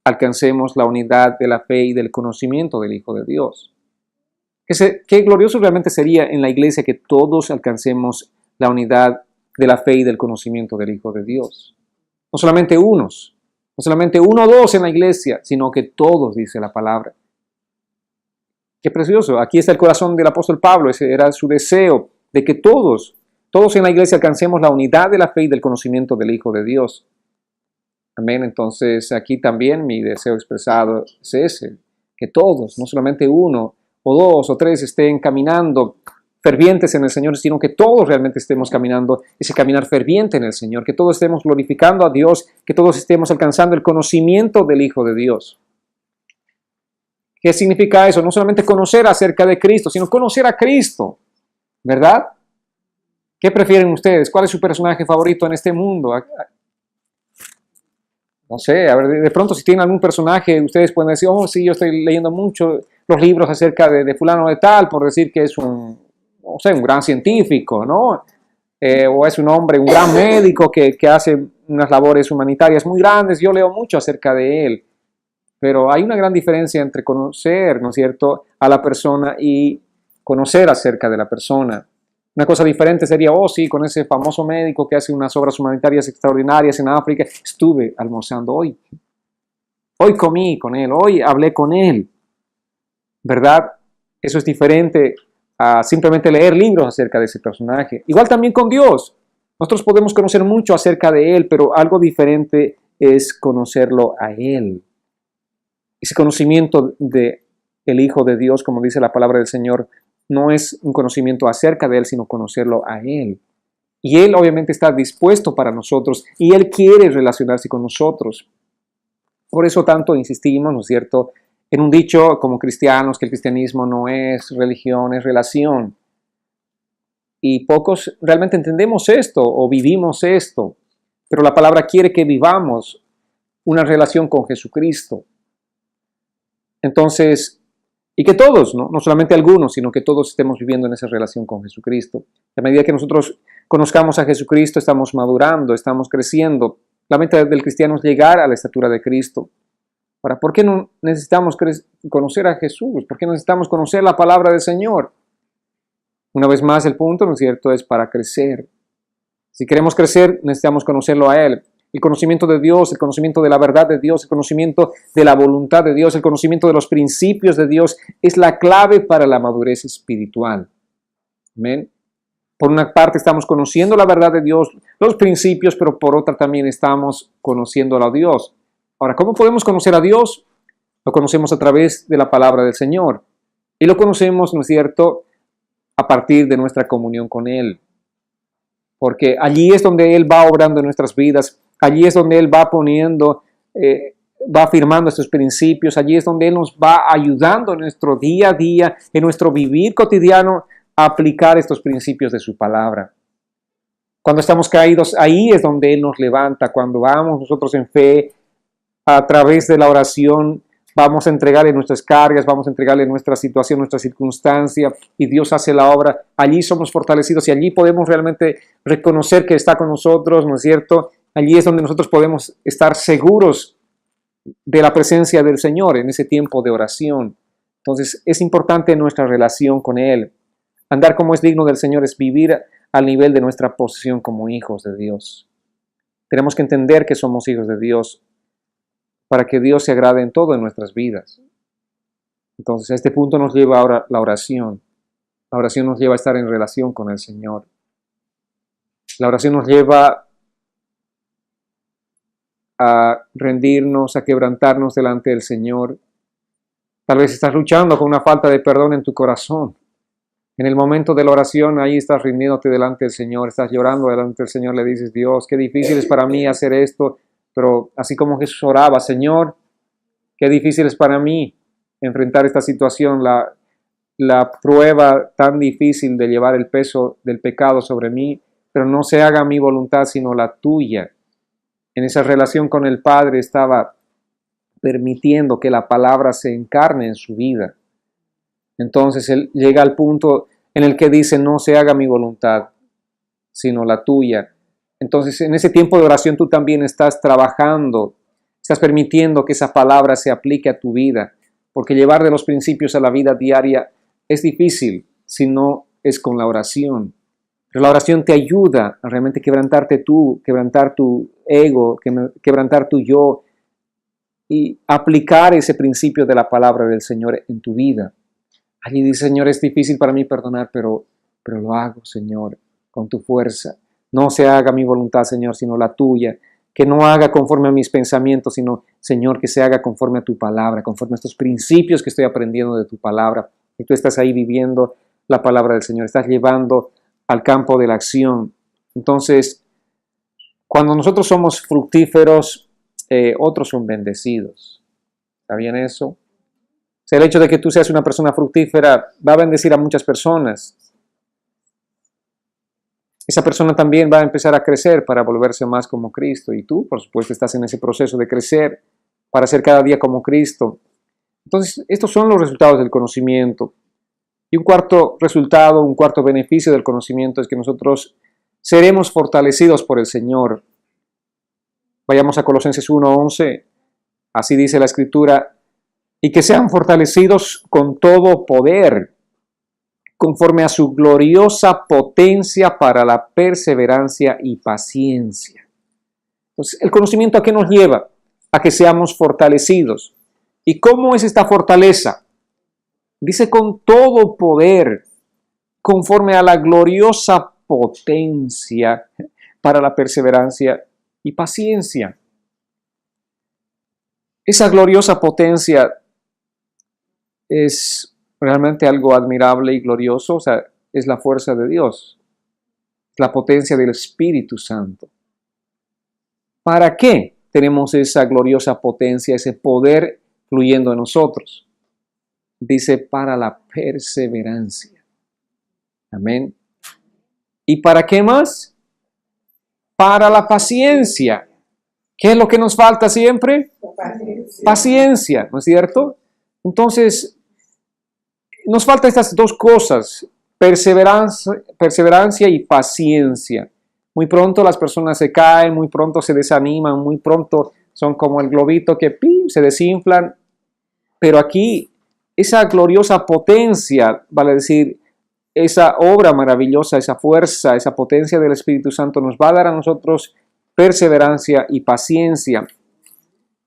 alcancemos la unidad de la fe y del conocimiento del Hijo de Dios. Qué glorioso realmente sería en la iglesia que todos alcancemos la unidad de la fe y del conocimiento del Hijo de Dios. No solamente unos, no solamente uno o dos en la iglesia, sino que todos, dice la palabra. Qué precioso. Aquí está el corazón del apóstol Pablo. Ese era su deseo de que todos en la iglesia alcancemos la unidad de la fe y del conocimiento del Hijo de Dios. Amén. Entonces aquí también mi deseo expresado es ese, que todos, no solamente uno o dos o tres estén caminando fervientes en el Señor, sino que todos realmente estemos caminando ese caminar ferviente en el Señor, que todos estemos glorificando a Dios, que todos estemos alcanzando el conocimiento del Hijo de Dios. ¿Qué significa eso? No solamente conocer acerca de Cristo, sino conocer a Cristo, ¿verdad? ¿Qué prefieren ustedes? ¿Cuál es su personaje favorito en este mundo? No sé, a ver, de pronto si tienen algún personaje, ustedes pueden decir, sí, yo estoy leyendo mucho los libros acerca de fulano de tal, por decir que es un gran científico, ¿no? O es un hombre, un gran médico que hace unas labores humanitarias muy grandes. Yo leo mucho acerca de él. Pero hay una gran diferencia entre conocer, ¿no es cierto?, a la persona y conocer acerca de la persona. Una cosa diferente sería, oh sí, con ese famoso médico que hace unas obras humanitarias extraordinarias en África, estuve almorzando hoy. Hoy comí con él, hoy hablé con él. ¿Verdad? Eso es diferente a simplemente leer libros acerca de ese personaje. Igual también con Dios. Nosotros podemos conocer mucho acerca de Él, pero algo diferente es conocerlo a Él. Ese conocimiento de el Hijo de Dios, como dice la palabra del Señor, no es un conocimiento acerca de Él, sino conocerlo a Él. Y Él obviamente está dispuesto para nosotros y Él quiere relacionarse con nosotros. Por eso tanto insistimos, ¿no es cierto?, en un dicho como cristianos, que el cristianismo no es religión, es relación. Y pocos realmente entendemos esto o vivimos esto, pero la palabra quiere que vivamos una relación con Jesucristo. Entonces, y que todos, no solamente algunos, sino que todos estemos viviendo en esa relación con Jesucristo. A medida que nosotros conozcamos a Jesucristo, estamos madurando, estamos creciendo. La meta del cristiano es llegar a la estatura de Cristo. Ahora, ¿por qué no necesitamos conocer a Jesús? ¿Por qué necesitamos conocer la palabra del Señor? Una vez más, el punto, ¿no es cierto?, es para crecer. Si queremos crecer, necesitamos conocerlo a Él. El conocimiento de Dios, el conocimiento de la verdad de Dios, el conocimiento de la voluntad de Dios, el conocimiento de los principios de Dios es la clave para la madurez espiritual. Amén. Por una parte estamos conociendo la verdad de Dios, los principios, pero por otra también estamos conociéndolo a Dios. Ahora, ¿cómo podemos conocer a Dios? Lo conocemos a través de la palabra del Señor. Y lo conocemos, ¿no es cierto?, a partir de nuestra comunión con Él. Porque allí es donde Él va obrando en nuestras vidas. Allí es donde Él va poniendo, va afirmando estos principios. Allí es donde Él nos va ayudando en nuestro día a día, en nuestro vivir cotidiano, a aplicar estos principios de su palabra. Cuando estamos caídos, ahí es donde Él nos levanta. Cuando vamos nosotros en fe, a través de la oración, vamos a entregarle nuestras cargas, vamos a entregarle nuestra situación, nuestra circunstancia, y Dios hace la obra. Allí somos fortalecidos y allí podemos realmente reconocer que está con nosotros, ¿no es cierto? Allí es donde nosotros podemos estar seguros de la presencia del Señor en ese tiempo de oración. Entonces es importante nuestra relación con Él. Andar como es digno del Señor es vivir al nivel de nuestra posición como hijos de Dios. Tenemos que entender que somos hijos de Dios para que Dios se agrade en todo en nuestras vidas. Entonces, a este punto nos lleva ahora la oración. La oración nos lleva a estar en relación con el Señor. La oración nos lleva a rendirnos, a quebrantarnos delante del Señor. Tal vez estás luchando con una falta de perdón en tu corazón. En el momento de la oración, ahí estás rindiéndote delante del Señor, estás llorando delante del Señor, le dices, Dios, qué difícil es para mí hacer esto. Pero así como Jesús oraba, Señor, qué difícil es para mí enfrentar esta situación, la prueba tan difícil de llevar el peso del pecado sobre mí, pero no se haga mi voluntad sino la tuya. En esa relación con el Padre estaba permitiendo que la palabra se encarne en su vida. Entonces él llega al punto en el que dice, no se haga mi voluntad sino la tuya. Entonces, en ese tiempo de oración tú también estás trabajando, estás permitiendo que esa palabra se aplique a tu vida, porque llevar de los principios a la vida diaria es difícil si no es con la oración. Pero la oración te ayuda a realmente quebrantarte tú, quebrantar tu ego, quebrantar tu yo y aplicar ese principio de la palabra del Señor en tu vida. Allí dice, Señor, es difícil para mí perdonar, pero lo hago, Señor, con tu fuerza. No se haga mi voluntad, Señor, sino la tuya. Que no haga conforme a mis pensamientos, sino, Señor, que se haga conforme a tu palabra, conforme a estos principios que estoy aprendiendo de tu palabra. Y tú estás ahí viviendo la palabra del Señor, estás llevando al campo de la acción. Entonces, cuando nosotros somos fructíferos, otros son bendecidos. ¿Está bien eso? O sea, el hecho de que tú seas una persona fructífera va a bendecir a muchas personas. Esa persona también va a empezar a crecer para volverse más como Cristo. Y tú, por supuesto, estás en ese proceso de crecer para ser cada día como Cristo. Entonces, estos son los resultados del conocimiento. Y un cuarto resultado, un cuarto beneficio del conocimiento es que nosotros seremos fortalecidos por el Señor. Vayamos a Colosenses 1:11. Así dice la Escritura, y que sean fortalecidos con todo poder, conforme a su gloriosa potencia para la perseverancia y paciencia. Entonces, el conocimiento, ¿a qué nos lleva? A que seamos fortalecidos. ¿Y cómo es esta fortaleza? Dice con todo poder, conforme a la gloriosa potencia para la perseverancia y paciencia. Esa gloriosa potencia es realmente algo admirable y glorioso, o sea, es la fuerza de Dios, la potencia del Espíritu Santo. ¿Para qué tenemos esa gloriosa potencia, ese poder fluyendo en nosotros? Dice, para la perseverancia. Amén. ¿Y para qué más? Para la paciencia. ¿Qué es lo que nos falta siempre? Paciencia, ¿no es cierto? Entonces, nos faltan estas dos cosas, perseverancia y paciencia. Muy pronto las personas se caen, muy pronto se desaniman, muy pronto son como el globito que ¡pim!, se desinflan. Pero aquí, esa gloriosa potencia, vale decir, esa obra maravillosa, esa fuerza, esa potencia del Espíritu Santo nos va a dar a nosotros perseverancia y paciencia.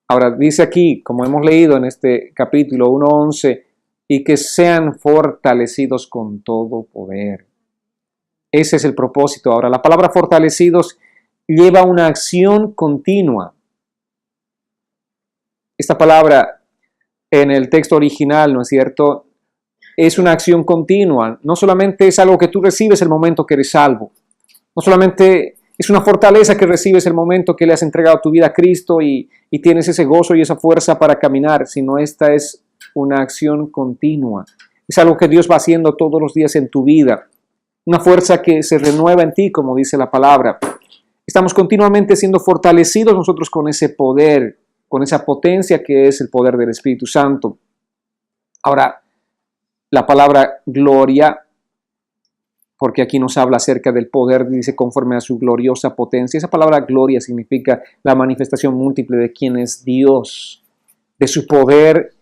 Ahora dice aquí, como hemos leído en este capítulo 1:11, y que sean fortalecidos con todo poder. Ese es el propósito. Ahora, la palabra fortalecidos lleva una acción continua. Esta palabra en el texto original, ¿no es cierto?, es una acción continua. No solamente es algo que tú recibes el momento que eres salvo. No solamente es una fortaleza que recibes el momento que le has entregado tu vida a Cristo y tienes ese gozo y esa fuerza para caminar, sino esta es una acción continua. Es algo que Dios va haciendo todos los días en tu vida. Una fuerza que se renueva en ti, como dice la palabra. Estamos continuamente siendo fortalecidos nosotros con ese poder, con esa potencia que es el poder del Espíritu Santo. Ahora, la palabra gloria, porque aquí nos habla acerca del poder, dice conforme a su gloriosa potencia. Esa palabra gloria significa la manifestación múltiple de quién es Dios, de su poder,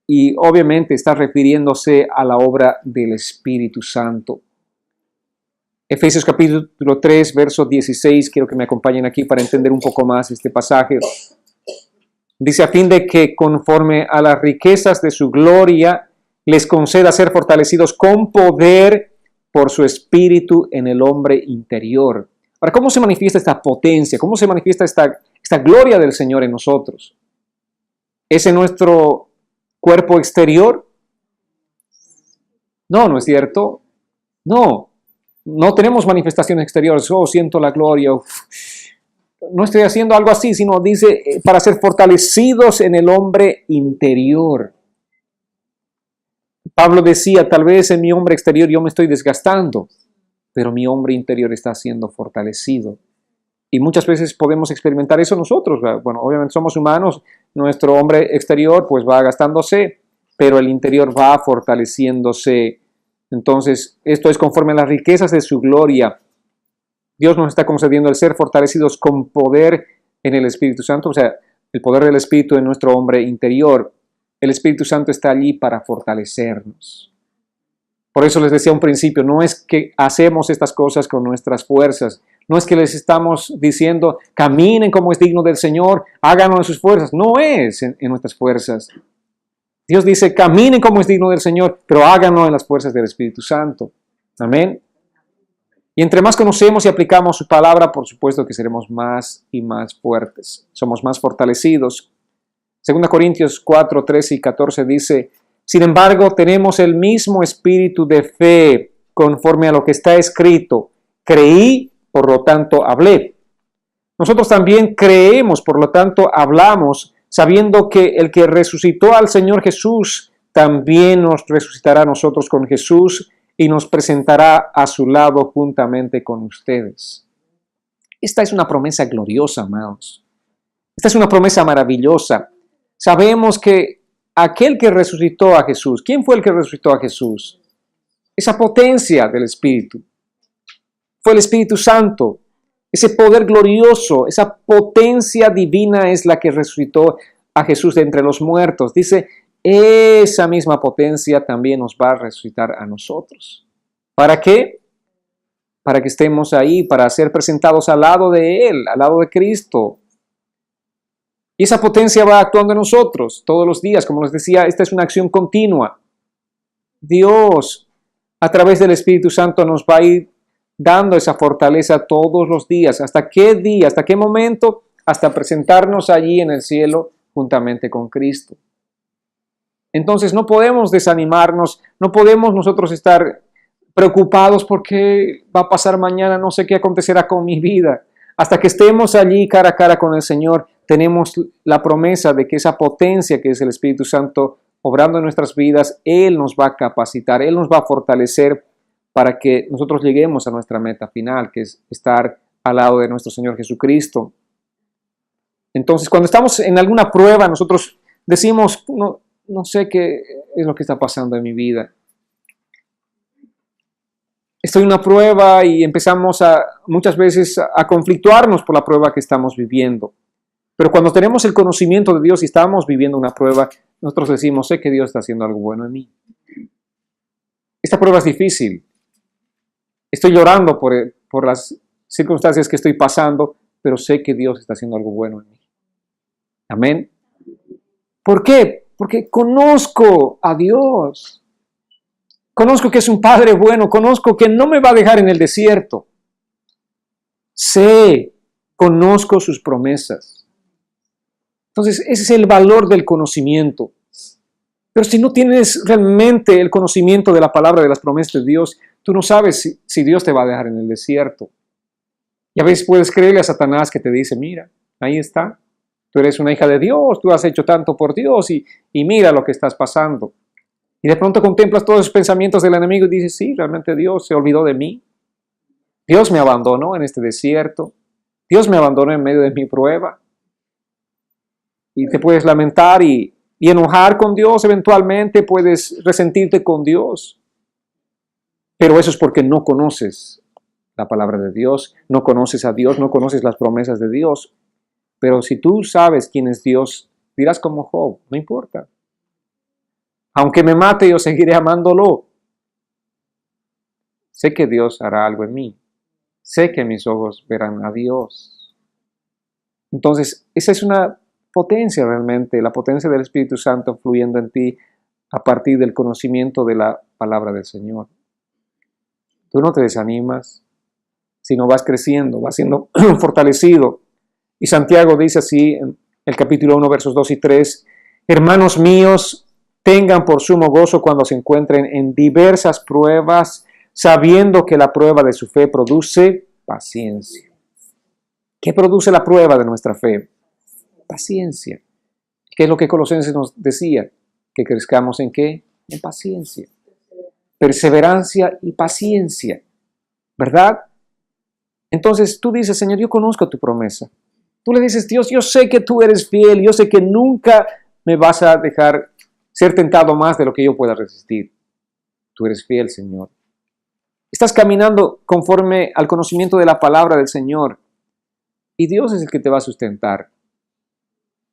y obviamente está refiriéndose a la obra del Espíritu Santo. Efesios capítulo 3, verso 16, quiero que me acompañen aquí para entender un poco más este pasaje. Dice, a fin de que conforme a las riquezas de su gloria, les conceda ser fortalecidos con poder por su Espíritu en el hombre interior. Ahora, ¿cómo se manifiesta esta potencia? ¿Cómo se manifiesta esta gloria del Señor en nosotros? ¿Es en nuestro cuerpo exterior? No, ¿no es cierto? No tenemos manifestaciones exteriores. Oh, siento la gloria. No estoy haciendo algo así, sino dice para ser fortalecidos en el hombre interior. Pablo decía, tal vez en mi hombre exterior yo me estoy desgastando, pero mi hombre interior está siendo fortalecido. Y muchas veces podemos experimentar eso nosotros. Bueno, obviamente somos humanos, nuestro hombre exterior pues va gastándose, pero el interior va fortaleciéndose. Entonces, esto es conforme a las riquezas de su gloria. Dios nos está concediendo el ser fortalecidos con poder en el Espíritu Santo, o sea, el poder del Espíritu en nuestro hombre interior. El Espíritu Santo está allí para fortalecernos. Por eso les decía un principio, no es que hacemos estas cosas con nuestras fuerzas, no es que les estamos diciendo, caminen como es digno del Señor, háganlo en sus fuerzas. No es en nuestras fuerzas. Dios dice, caminen como es digno del Señor, pero háganlo en las fuerzas del Espíritu Santo. Amén. Y entre más conocemos y aplicamos su palabra, por supuesto que seremos más y más fuertes. Somos más fortalecidos. 2 Corintios 4, 13 y 14 dice, sin embargo, tenemos el mismo espíritu de fe, conforme a lo que está escrito. Creí, por lo tanto hablé. Nosotros también creemos, por lo tanto hablamos, sabiendo que el que resucitó al Señor Jesús, también nos resucitará a nosotros con Jesús y nos presentará a su lado juntamente con ustedes. Esta es una promesa gloriosa, amados. Esta es una promesa maravillosa. Sabemos que aquel que resucitó a Jesús, ¿quién fue el que resucitó a Jesús? Esa potencia del Espíritu. Fue el Espíritu Santo. Ese poder glorioso, esa potencia divina es la que resucitó a Jesús de entre los muertos. Dice, esa misma potencia también nos va a resucitar a nosotros. ¿Para qué? Para que estemos ahí, para ser presentados al lado de Él, al lado de Cristo. Y esa potencia va actuando en nosotros todos los días. Como les decía, esta es una acción continua. Dios, a través del Espíritu Santo, nos va a ir dando esa fortaleza todos los días. ¿Hasta qué día? ¿Hasta qué momento? Hasta presentarnos allí en el cielo juntamente con Cristo. Entonces no podemos desanimarnos, no podemos nosotros estar preocupados por qué va a pasar mañana, no sé qué acontecerá con mi vida. Hasta que estemos allí cara a cara con el Señor, tenemos la promesa de que esa potencia que es el Espíritu Santo obrando en nuestras vidas, Él nos va a capacitar, Él nos va a fortalecer para que nosotros lleguemos a nuestra meta final, que es estar al lado de nuestro Señor Jesucristo. Entonces, cuando estamos en alguna prueba, nosotros decimos, no sé qué es lo que está pasando en mi vida. Estoy en una prueba y empezamos muchas veces a conflictuarnos por la prueba que estamos viviendo. Pero cuando tenemos el conocimiento de Dios y estamos viviendo una prueba, nosotros decimos, sé que Dios está haciendo algo bueno en mí. Esta prueba es difícil. Estoy llorando por las circunstancias que estoy pasando, pero sé que Dios está haciendo algo bueno en mí. Amén. ¿Por qué? Porque conozco a Dios. Conozco que es un Padre bueno. Conozco que no me va a dejar en el desierto. Conozco sus promesas. Entonces, ese es el valor del conocimiento. Pero si no tienes realmente el conocimiento de la palabra, de las promesas de Dios, tú no sabes si Dios te va a dejar en el desierto. Y a veces puedes creerle a Satanás que te dice, mira, ahí está. Tú eres una hija de Dios, tú has hecho tanto por Dios y mira lo que estás pasando. Y de pronto contemplas todos esos pensamientos del enemigo y dices, sí, realmente Dios se olvidó de mí. Dios me abandonó en este desierto. Dios me abandonó en medio de mi prueba. Y te puedes lamentar y enojar con Dios, eventualmente puedes resentirte con Dios. Pero eso es porque no conoces la palabra de Dios, no conoces a Dios, no conoces las promesas de Dios. Pero si tú sabes quién es Dios, dirás como Job, no importa. Aunque me mate, yo seguiré amándolo. Sé que Dios hará algo en mí. Sé que mis ojos verán a Dios. Entonces, esa es una potencia realmente, la potencia del Espíritu Santo fluyendo en ti a partir del conocimiento de la palabra del Señor. Tú no te desanimas, sino vas creciendo, vas siendo fortalecido. Y Santiago dice así en el capítulo 1, versos 2 y 3, hermanos míos, tengan por sumo gozo cuando se encuentren en diversas pruebas, sabiendo que la prueba de su fe produce paciencia. ¿Qué produce la prueba de nuestra fe? Paciencia. ¿Qué es lo que Colosenses nos decía? Que crezcamos ¿en qué? En paciencia. Perseverancia y paciencia. ¿Verdad? Entonces tú dices, Señor, yo conozco tu promesa. Tú le dices, Dios, yo sé que tú eres fiel, yo sé que nunca me vas a dejar ser tentado más de lo que yo pueda resistir. Tú eres fiel, Señor. Estás caminando conforme al conocimiento de la palabra del Señor. Y Dios es el que te va a sustentar.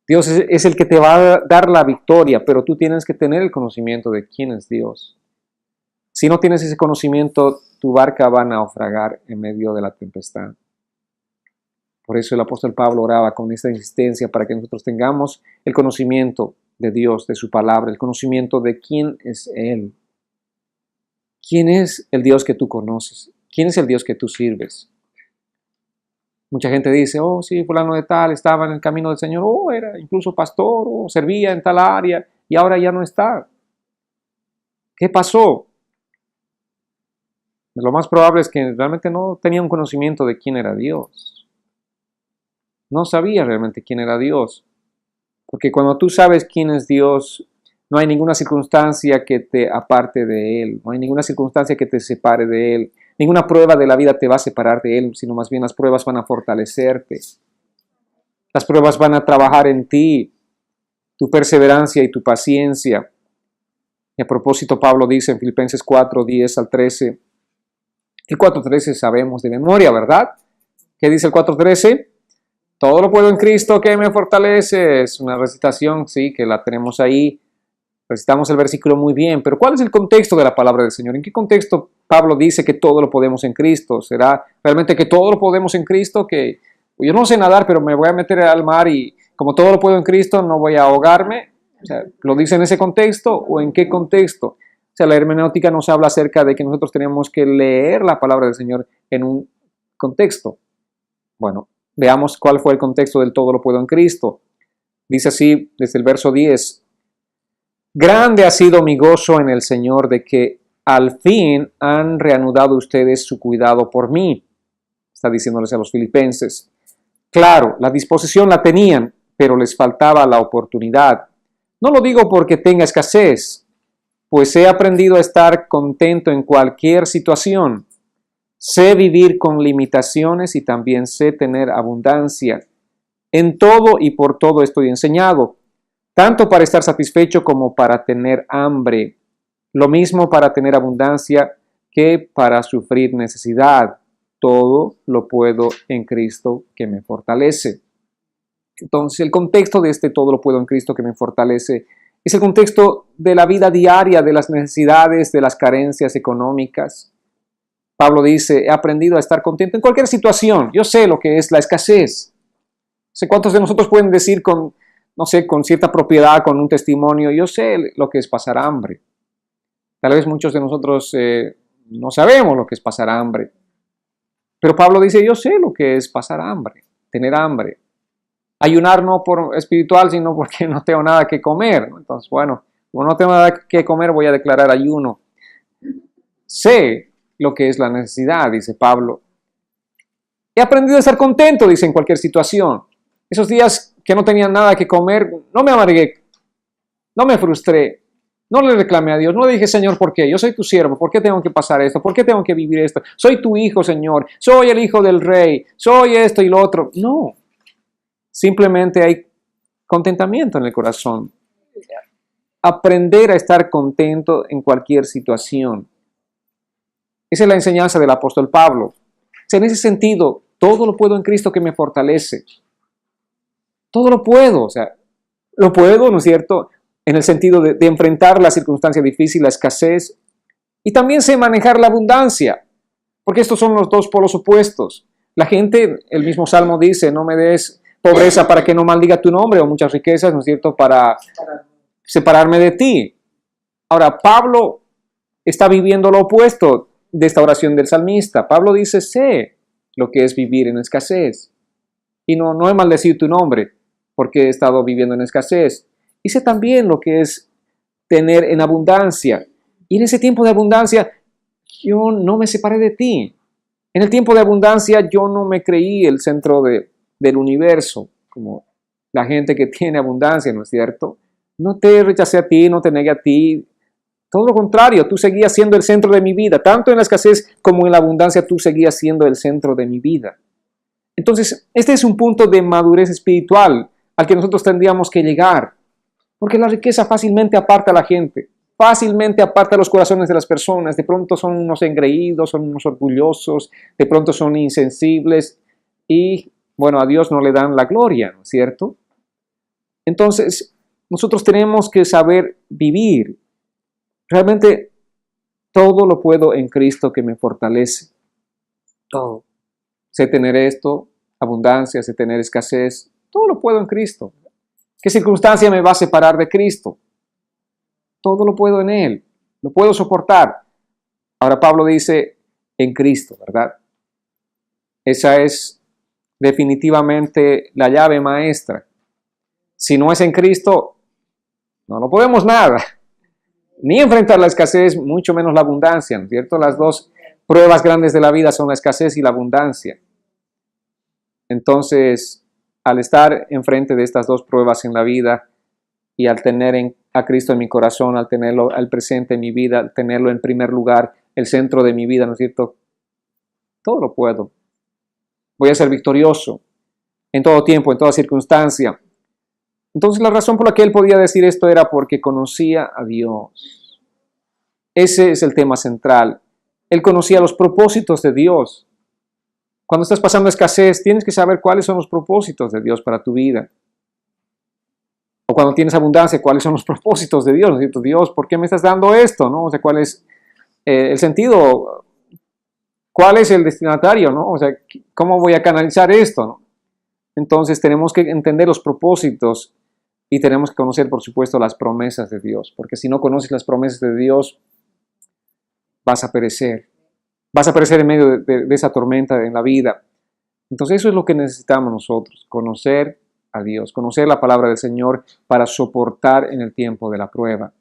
Dios es el que te va a dar la victoria, pero tú tienes que tener el conocimiento de quién es Dios. Si no tienes ese conocimiento, tu barca va a naufragar en medio de la tempestad. Por eso el apóstol Pablo oraba con esta insistencia para que nosotros tengamos el conocimiento de Dios, de su palabra, el conocimiento de quién es Él. ¿Quién es el Dios que tú conoces? ¿Quién es el Dios que tú sirves? Mucha gente dice, oh sí, fulano de tal estaba en el camino del Señor, oh era incluso pastor, o servía en tal área y ahora ya no está. ¿Qué pasó? Lo más probable es que realmente no tenía un conocimiento de quién era Dios. No sabía realmente quién era Dios. Porque cuando tú sabes quién es Dios, no hay ninguna circunstancia que te aparte de Él. No hay ninguna circunstancia que te separe de Él. Ninguna prueba de la vida te va a separar de Él, sino más bien las pruebas van a fortalecerte. Las pruebas van a trabajar en ti, tu perseverancia y tu paciencia. Y a propósito, Pablo dice en Filipenses 4, 10 al 13, el 4.13 sabemos de memoria, ¿verdad? ¿Qué dice el 4.13? Todo lo puedo en Cristo que me fortalece. Es una recitación, sí, que la tenemos ahí. Recitamos el versículo muy bien, pero ¿cuál es el contexto de la palabra del Señor? ¿En qué contexto Pablo dice que todo lo podemos en Cristo? ¿Será realmente que todo lo podemos en Cristo? Que yo no sé nadar, pero me voy a meter al mar y como todo lo puedo en Cristo, no voy a ahogarme. O sea, ¿lo dice en ese contexto o en qué contexto? O sea, la hermenéutica nos habla acerca de que nosotros tenemos que leer la palabra del Señor en un contexto. Bueno, veamos cuál fue el contexto del todo lo puedo en Cristo. Dice así desde el verso 10. Grande ha sido mi gozo en el Señor de que al fin han reanudado ustedes su cuidado por mí. Está diciéndoles a los filipenses. Claro, la disposición la tenían, pero les faltaba la oportunidad. No lo digo porque tenga escasez, pues he aprendido a estar contento en cualquier situación. Sé vivir con limitaciones y también sé tener abundancia. En todo y por todo estoy enseñado, tanto para estar satisfecho como para tener hambre, lo mismo para tener abundancia que para sufrir necesidad. Todo lo puedo en Cristo que me fortalece. Entonces, el contexto de este todo lo puedo en Cristo que me fortalece es el contexto de la vida diaria, de las necesidades, de las carencias económicas. Pablo dice, he aprendido a estar contento en cualquier situación. Yo sé lo que es la escasez. Sé cuántos de nosotros pueden decir con cierta propiedad, con un testimonio, yo sé lo que es pasar hambre. Tal vez muchos de nosotros no sabemos lo que es pasar hambre. Pero Pablo dice, yo sé lo que es pasar hambre, tener hambre. Ayunar no por espiritual, sino porque no tengo nada que comer. Entonces, bueno, como no tengo nada que comer, voy a declarar ayuno. Sé lo que es la necesidad, dice Pablo. He aprendido a estar contento, dice, en cualquier situación. Esos días que no tenía nada que comer, no me amargué, no me frustré, no le reclamé a Dios, no le dije, Señor, ¿por qué? Yo soy tu siervo, ¿por qué tengo que pasar esto? ¿Por qué tengo que vivir esto? Soy tu hijo, Señor, soy el hijo del rey, soy esto y lo otro. No, simplemente hay contentamiento en el corazón. Aprender a estar contento en cualquier situación. Esa es la enseñanza del apóstol Pablo. O sea, en ese sentido, todo lo puedo en Cristo que me fortalece. Todo lo puedo, o sea, lo puedo, ¿no es cierto?, en el sentido de enfrentar la circunstancia difícil, la escasez, y también sé manejar la abundancia, porque estos son los dos polos opuestos. La gente, el mismo Salmo dice, no me des pobreza para que no maldiga tu nombre, o muchas riquezas, ¿no es cierto?, para separarme de ti. Ahora, Pablo está viviendo lo opuesto de esta oración del salmista. Pablo dice, sé lo que es vivir en escasez, y no he maldecido tu nombre, porque he estado viviendo en escasez. Y sé también lo que es tener en abundancia. Y en ese tiempo de abundancia, yo no me separé de ti. En el tiempo de abundancia, yo no me creí el centro del universo, como la gente que tiene abundancia, ¿no es cierto? No te rechacé a ti, no te negué a ti. Todo lo contrario, tú seguías siendo el centro de mi vida. Tanto en la escasez como en la abundancia, tú seguías siendo el centro de mi vida. Entonces, este es un punto de madurez espiritual al que nosotros tendríamos que llegar, porque la riqueza fácilmente aparta a la gente, fácilmente aparta los corazones de las personas. De pronto son unos engreídos, son unos orgullosos, de pronto son insensibles y, bueno, a Dios no le dan la gloria, ¿no es cierto? Entonces, nosotros tenemos que saber vivir. Realmente, todo lo puedo en Cristo que me fortalece. Todo. Sé tener esto, abundancia, sé tener escasez, todo lo puedo en Cristo. ¿Qué circunstancia me va a separar de Cristo? Todo lo puedo en Él, lo puedo soportar. Ahora Pablo dice, en Cristo, ¿verdad? Esa es definitivamente la llave maestra. Si no es en Cristo, no podemos nada. Ni enfrentar la escasez, mucho menos la abundancia, ¿no es cierto? Las dos pruebas grandes de la vida son la escasez y la abundancia. Entonces, al estar enfrente de estas dos pruebas en la vida y al tener a Cristo en mi corazón, al tenerlo al presente en mi vida, al tenerlo en primer lugar, el centro de mi vida, ¿no es cierto? Todo lo puedo. Voy a ser victorioso en todo tiempo, en toda circunstancia. Entonces, la razón por la que él podía decir esto era porque conocía a Dios. Ese es el tema central. Él conocía los propósitos de Dios. Cuando estás pasando escasez, tienes que saber cuáles son los propósitos de Dios para tu vida. O cuando tienes abundancia, ¿cuáles son los propósitos de Dios? ¿No es cierto? Dios, ¿por qué me estás dando esto? ¿No? O sea, ¿cuál es el sentido? ¿Cuál es el destinatario? ¿No? O sea, ¿cómo voy a canalizar esto? ¿No? Entonces tenemos que entender los propósitos y tenemos que conocer, por supuesto, las promesas de Dios. Porque si no conoces las promesas de Dios, vas a perecer. Vas a perecer en medio de esa tormenta en la vida. Entonces eso es lo que necesitamos nosotros, conocer a Dios, conocer la palabra del Señor para soportar en el tiempo de la prueba.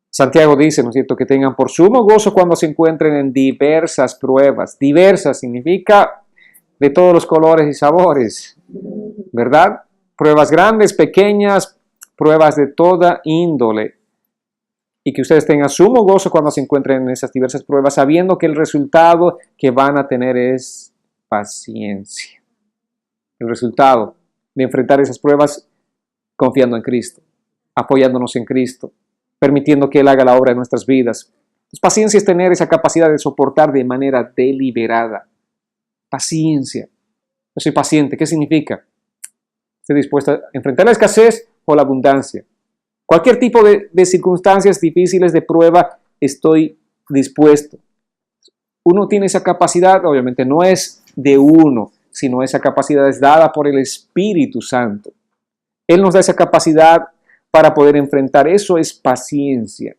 Santiago dice, ¿no es cierto?, que tengan por sumo gozo cuando se encuentren en diversas pruebas. Diversas significa de todos los colores y sabores, ¿verdad? Pruebas grandes, pequeñas, pruebas de toda índole. Y que ustedes tengan sumo gozo cuando se encuentren en esas diversas pruebas, sabiendo que el resultado que van a tener es paciencia. El resultado de enfrentar esas pruebas confiando en Cristo, apoyándonos en Cristo, permitiendo que Él haga la obra en nuestras vidas. Entonces, paciencia es tener esa capacidad de soportar de manera deliberada. Paciencia. Yo soy paciente. ¿Qué significa? Estoy dispuesto a enfrentar la escasez o la abundancia. Cualquier tipo de circunstancias difíciles, de prueba, estoy dispuesto. Uno tiene esa capacidad, obviamente no es de uno, sino esa capacidad es dada por el Espíritu Santo. Él nos da esa capacidad para poder enfrentar. Eso es paciencia.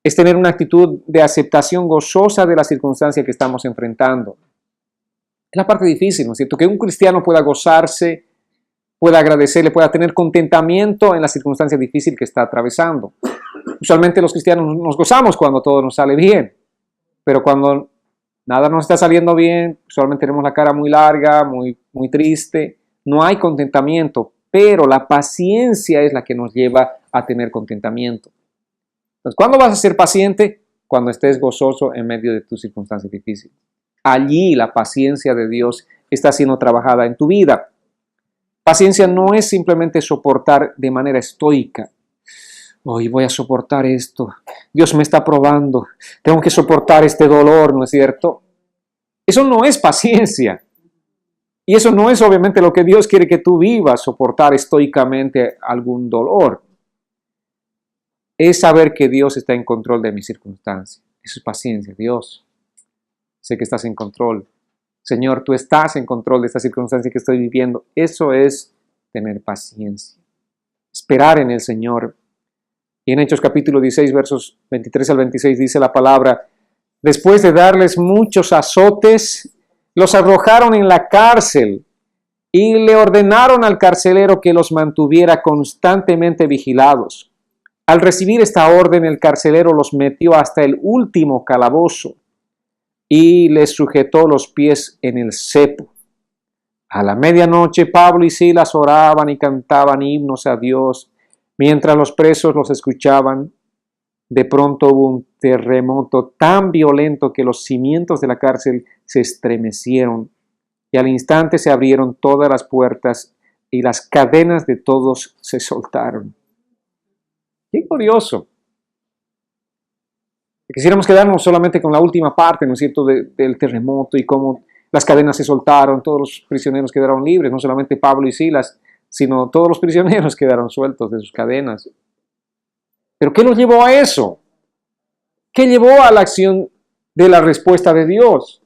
Es tener una actitud de aceptación gozosa de la circunstancia que estamos enfrentando. Es la parte difícil, ¿no es cierto? Que un cristiano pueda gozarse, pueda agradecerle, pueda tener contentamiento en la circunstancia difícil que está atravesando. Usualmente los cristianos nos gozamos cuando todo nos sale bien, pero cuando nada nos está saliendo bien, usualmente tenemos la cara muy larga, muy triste, no hay contentamiento, pero la paciencia es la que nos lleva a tener contentamiento. Entonces, ¿cuándo vas a ser paciente? Cuando estés gozoso en medio de tus circunstancias difíciles. Allí la paciencia de Dios está siendo trabajada en tu vida. Paciencia no es simplemente soportar de manera estoica. Hoy voy a soportar esto. Dios me está probando. Tengo que soportar este dolor, ¿no es cierto? Eso no es paciencia. Y eso no es obviamente lo que Dios quiere que tú vivas, soportar estoicamente algún dolor. Es saber que Dios está en control de mis circunstancias. Eso es paciencia. Dios, sé que estás en control. Señor, tú estás en control de esta circunstancia que estoy viviendo. Eso es tener paciencia. Esperar en el Señor. Y en Hechos capítulo 16, versos 23 al 26 dice la palabra: después de darles muchos azotes, los arrojaron en la cárcel y le ordenaron al carcelero que los mantuviera constantemente vigilados. Al recibir esta orden, el carcelero los metió hasta el último calabozo y les sujetó los pies en el cepo. A la medianoche, Pablo y Silas oraban y cantaban himnos a Dios, mientras los presos los escuchaban. De pronto hubo un terremoto tan violento que los cimientos de la cárcel se estremecieron y al instante se abrieron todas las puertas y las cadenas de todos se soltaron. ¡Qué curioso! Quisiéramos quedarnos solamente con la última parte, ¿no es cierto?, del terremoto y cómo las cadenas se soltaron, todos los prisioneros quedaron libres, no solamente Pablo y Silas, sino todos los prisioneros quedaron sueltos de sus cadenas. ¿Pero qué nos llevó a eso? ¿Qué llevó a la acción de la respuesta de Dios?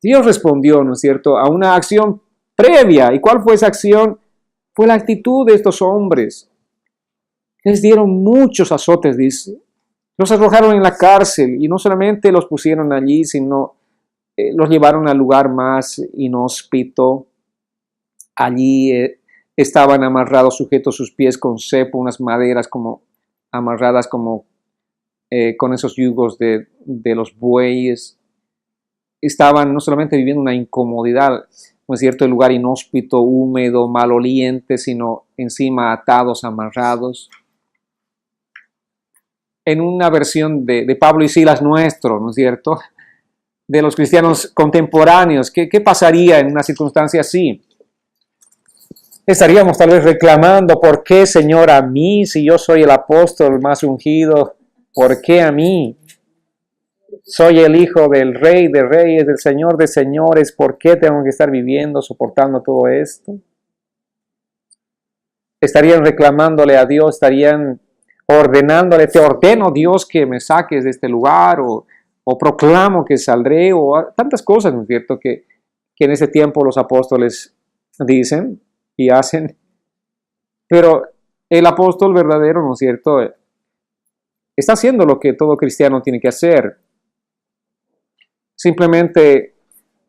Dios respondió, ¿no es cierto?, a una acción previa. ¿Y cuál fue esa acción? Fue la actitud de estos hombres. Les dieron muchos azotes, dice. Los arrojaron en la cárcel y no solamente los pusieron allí, sino los llevaron al lugar más inhóspito. Allí estaban amarrados, sujetos sus pies con cepo, unas maderas como amarradas como con esos yugos de los bueyes. Estaban no solamente viviendo una incomodidad, no es cierto, el lugar inhóspito, húmedo, maloliente, sino encima atados, amarrados. En una versión de Pablo y Silas nuestro, ¿no es cierto?, de los cristianos contemporáneos, ¿qué pasaría en una circunstancia así? Estaríamos tal vez reclamando: ¿por qué, Señor, a mí, si yo soy el apóstol más ungido? ¿Por qué a mí? Soy el hijo del Rey de Reyes, del Señor de Señores. ¿Por qué tengo que estar viviendo, soportando todo esto? estarían reclamándole a Dios, estarían ordenándole, te ordeno Dios que me saques de este lugar, o proclamo que saldré, o tantas cosas, ¿no es cierto?, que en ese tiempo los apóstoles dicen y hacen. Pero el apóstol verdadero, ¿no es cierto?, está haciendo lo que todo cristiano tiene que hacer. Simplemente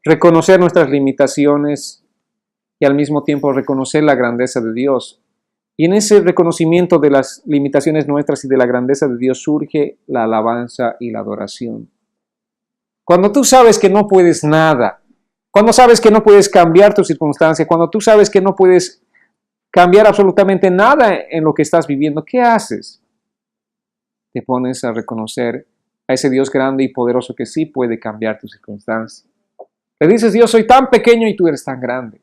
reconocer nuestras limitaciones y al mismo tiempo reconocer la grandeza de Dios. Y en ese reconocimiento de las limitaciones nuestras y de la grandeza de Dios surge la alabanza y la adoración. Cuando tú sabes que no puedes nada, cuando sabes que no puedes cambiar tu circunstancia, cuando tú sabes que no puedes cambiar absolutamente nada en lo que estás viviendo, ¿qué haces? Te pones a reconocer a ese Dios grande y poderoso que sí puede cambiar tu circunstancia. Le dices, Dios, soy tan pequeño y tú eres tan grande.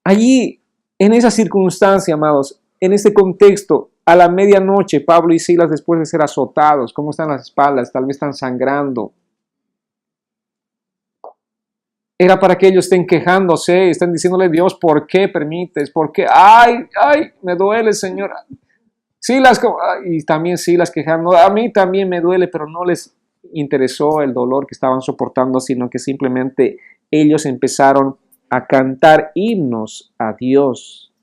Allí, en esa circunstancia, amados, en este contexto, a la medianoche, Pablo y Silas, después de ser azotados, ¿cómo están las espaldas? Tal vez están sangrando. Era para que ellos estén quejándose, estén diciéndole, Dios, ¿por qué permites? ¿Por qué? ¡Ay, me duele, Señor! Silas, y también Silas quejando, a mí también me duele, pero no les interesó el dolor que estaban soportando, sino que simplemente ellos empezaron a cantar himnos a Dios.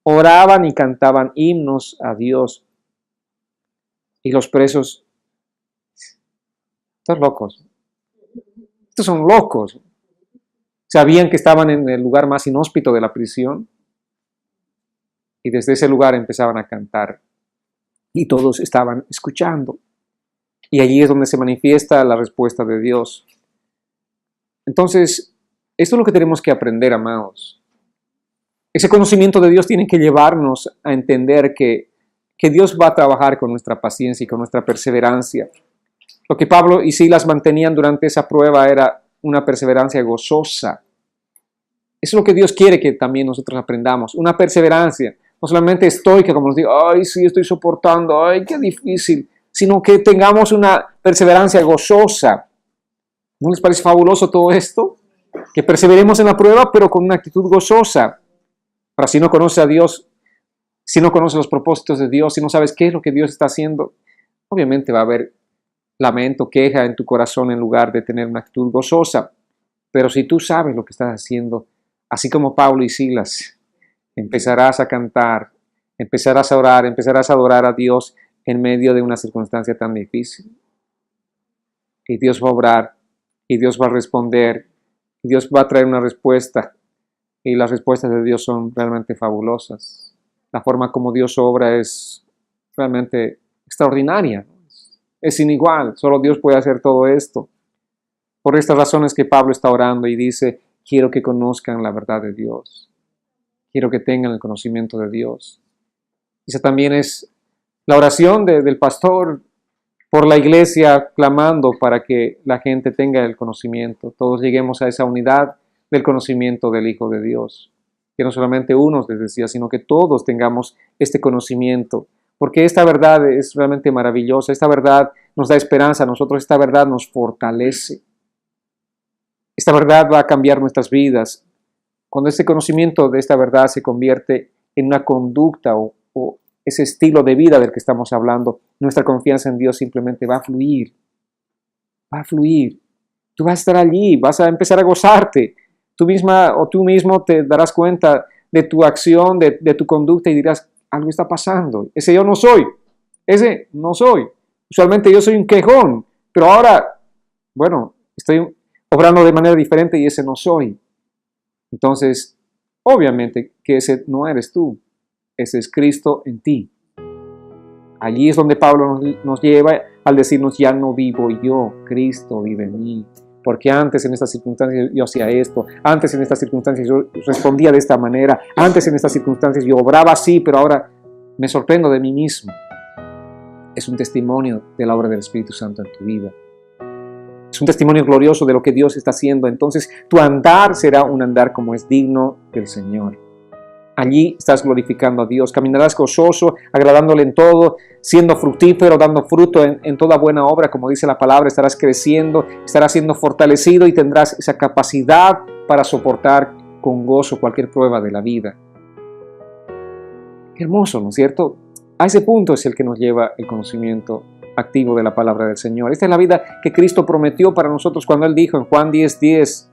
Oraban y cantaban himnos a Dios. Y los presos, estos locos, estos son locos. Sabían que estaban en el lugar más inhóspito de la prisión y desde ese lugar empezaban a cantar y todos estaban escuchando. Y allí es donde se manifiesta la respuesta de Dios. Entonces, esto es lo que tenemos que aprender, amados. Ese conocimiento de Dios tiene que llevarnos a entender que Dios va a trabajar con nuestra paciencia y con nuestra perseverancia. Lo que Pablo y Silas mantenían durante esa prueba era una perseverancia gozosa. Eso es lo que Dios quiere que también nosotros aprendamos. Una perseverancia, no solamente estoica, como nos digo, ay, sí, estoy soportando, ay, qué difícil, sino que tengamos una perseverancia gozosa. ¿No les parece fabuloso todo esto? Que perseveremos en la prueba, pero con una actitud gozosa. Ahora, si no conoces a Dios, si no conoces los propósitos de Dios, si no sabes qué es lo que Dios está haciendo, obviamente va a haber lamento, queja en tu corazón en lugar de tener una actitud gozosa. Pero si tú sabes lo que estás haciendo, así como Pablo y Silas, empezarás a cantar, empezarás a orar, empezarás a adorar a Dios en medio de una circunstancia tan difícil. Y Dios va a obrar, y Dios va a responder, y Dios va a traer una respuesta. Y las respuestas de Dios son realmente fabulosas. La forma como Dios obra es realmente extraordinaria. Es sin igual, solo Dios puede hacer todo esto. Por estas razones que Pablo está orando y dice, quiero que conozcan la verdad de Dios. Quiero que tengan el conocimiento de Dios. Esa también es la oración del pastor por la iglesia, clamando para que la gente tenga el conocimiento. Todos lleguemos a esa unidad del conocimiento del Hijo de Dios. Que no solamente unos les decía, sino que todos tengamos este conocimiento. Porque esta verdad es realmente maravillosa. Esta verdad nos da esperanza a nosotros. Esta verdad nos fortalece. Esta verdad va a cambiar nuestras vidas. Cuando este conocimiento de esta verdad se convierte en una conducta o ese estilo de vida del que estamos hablando, nuestra confianza en Dios simplemente va a fluir. Va a fluir. Tú vas a estar allí, vas a empezar a gozarte. Tú misma o tú mismo te darás cuenta de tu acción, de tu conducta y dirás, algo está pasando. Ese yo no soy. Ese no soy. Usualmente yo soy un quejón, pero ahora, bueno, estoy obrando de manera diferente y ese no soy. Entonces, obviamente que ese no eres tú. Ese es Cristo en ti. Allí es donde Pablo nos lleva al decirnos, ya no vivo yo, Cristo vive en mí. Porque antes en estas circunstancias yo hacía esto, antes en estas circunstancias yo respondía de esta manera, antes en estas circunstancias yo obraba así, pero ahora me sorprendo de mí mismo. Es un testimonio de la obra del Espíritu Santo en tu vida. Es un testimonio glorioso de lo que Dios está haciendo. Entonces tu andar será un andar como es digno del Señor. Allí estás glorificando a Dios, caminarás gozoso, agradándole en todo, siendo fructífero, dando fruto en toda buena obra, como dice la palabra, estarás creciendo, estarás siendo fortalecido y tendrás esa capacidad para soportar con gozo cualquier prueba de la vida. Hermoso, ¿no es cierto? A ese punto es el que nos lleva el conocimiento activo de la palabra del Señor. Esta es la vida que Cristo prometió para nosotros cuando Él dijo en Juan 10:10,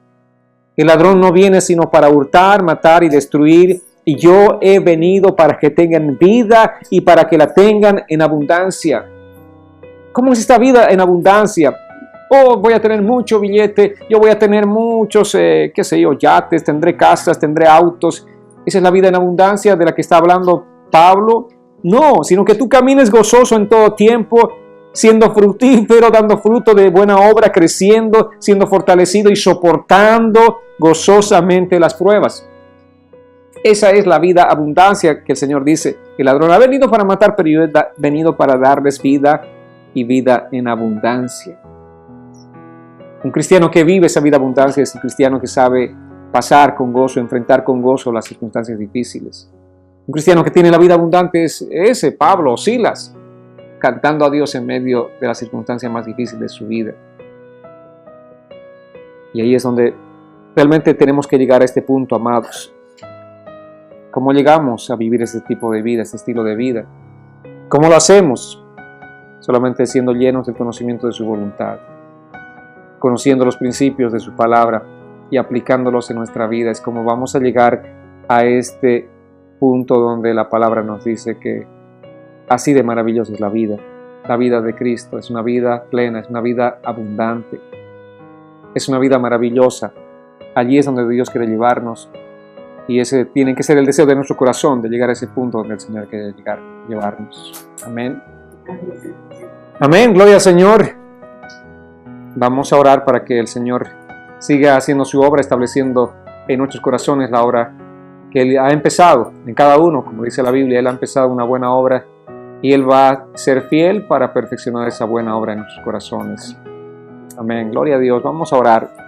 el ladrón no viene sino para hurtar, matar y destruir, y yo he venido para que tengan vida y para que la tengan en abundancia. ¿Cómo es esta vida en abundancia? Oh, voy a tener mucho billete, yo voy a tener muchos, yates, tendré casas, tendré autos. ¿Esa es la vida en abundancia de la que está hablando Pablo? No, sino que tú camines gozoso en todo tiempo, siendo fructífero, dando fruto de buena obra, creciendo, siendo fortalecido y soportando gozosamente las pruebas. Esa es la vida abundancia que el Señor dice. El ladrón ha venido para matar, pero yo he venido para darles vida y vida en abundancia. Un cristiano que vive esa vida abundancia es un cristiano que sabe pasar con gozo, enfrentar con gozo las circunstancias difíciles. Un cristiano que tiene la vida abundante es ese, Pablo o Silas, cantando a Dios en medio de las circunstancias más difíciles de su vida. Y ahí es donde realmente tenemos que llegar a este punto, amados. ¿Cómo llegamos a vivir este tipo de vida, este estilo de vida? ¿Cómo lo hacemos? Solamente siendo llenos del conocimiento de su voluntad, conociendo los principios de su palabra y aplicándolos en nuestra vida. Es como vamos a llegar a este punto donde la palabra nos dice que así de maravillosa es la vida. La vida de Cristo es una vida plena, es una vida abundante, es una vida maravillosa. Allí es donde Dios quiere llevarnos y ese tiene que ser el deseo de nuestro corazón, de llegar a ese punto donde el Señor quiere llevarnos. Amén. Amén, gloria al Señor. Vamos a orar para que el Señor siga haciendo su obra, estableciendo en nuestros corazones la obra que Él ha empezado en cada uno. Como dice la Biblia, Él ha empezado una buena obra y Él va a ser fiel para perfeccionar esa buena obra en nuestros corazones. Amén, gloria a Dios. Vamos a orar.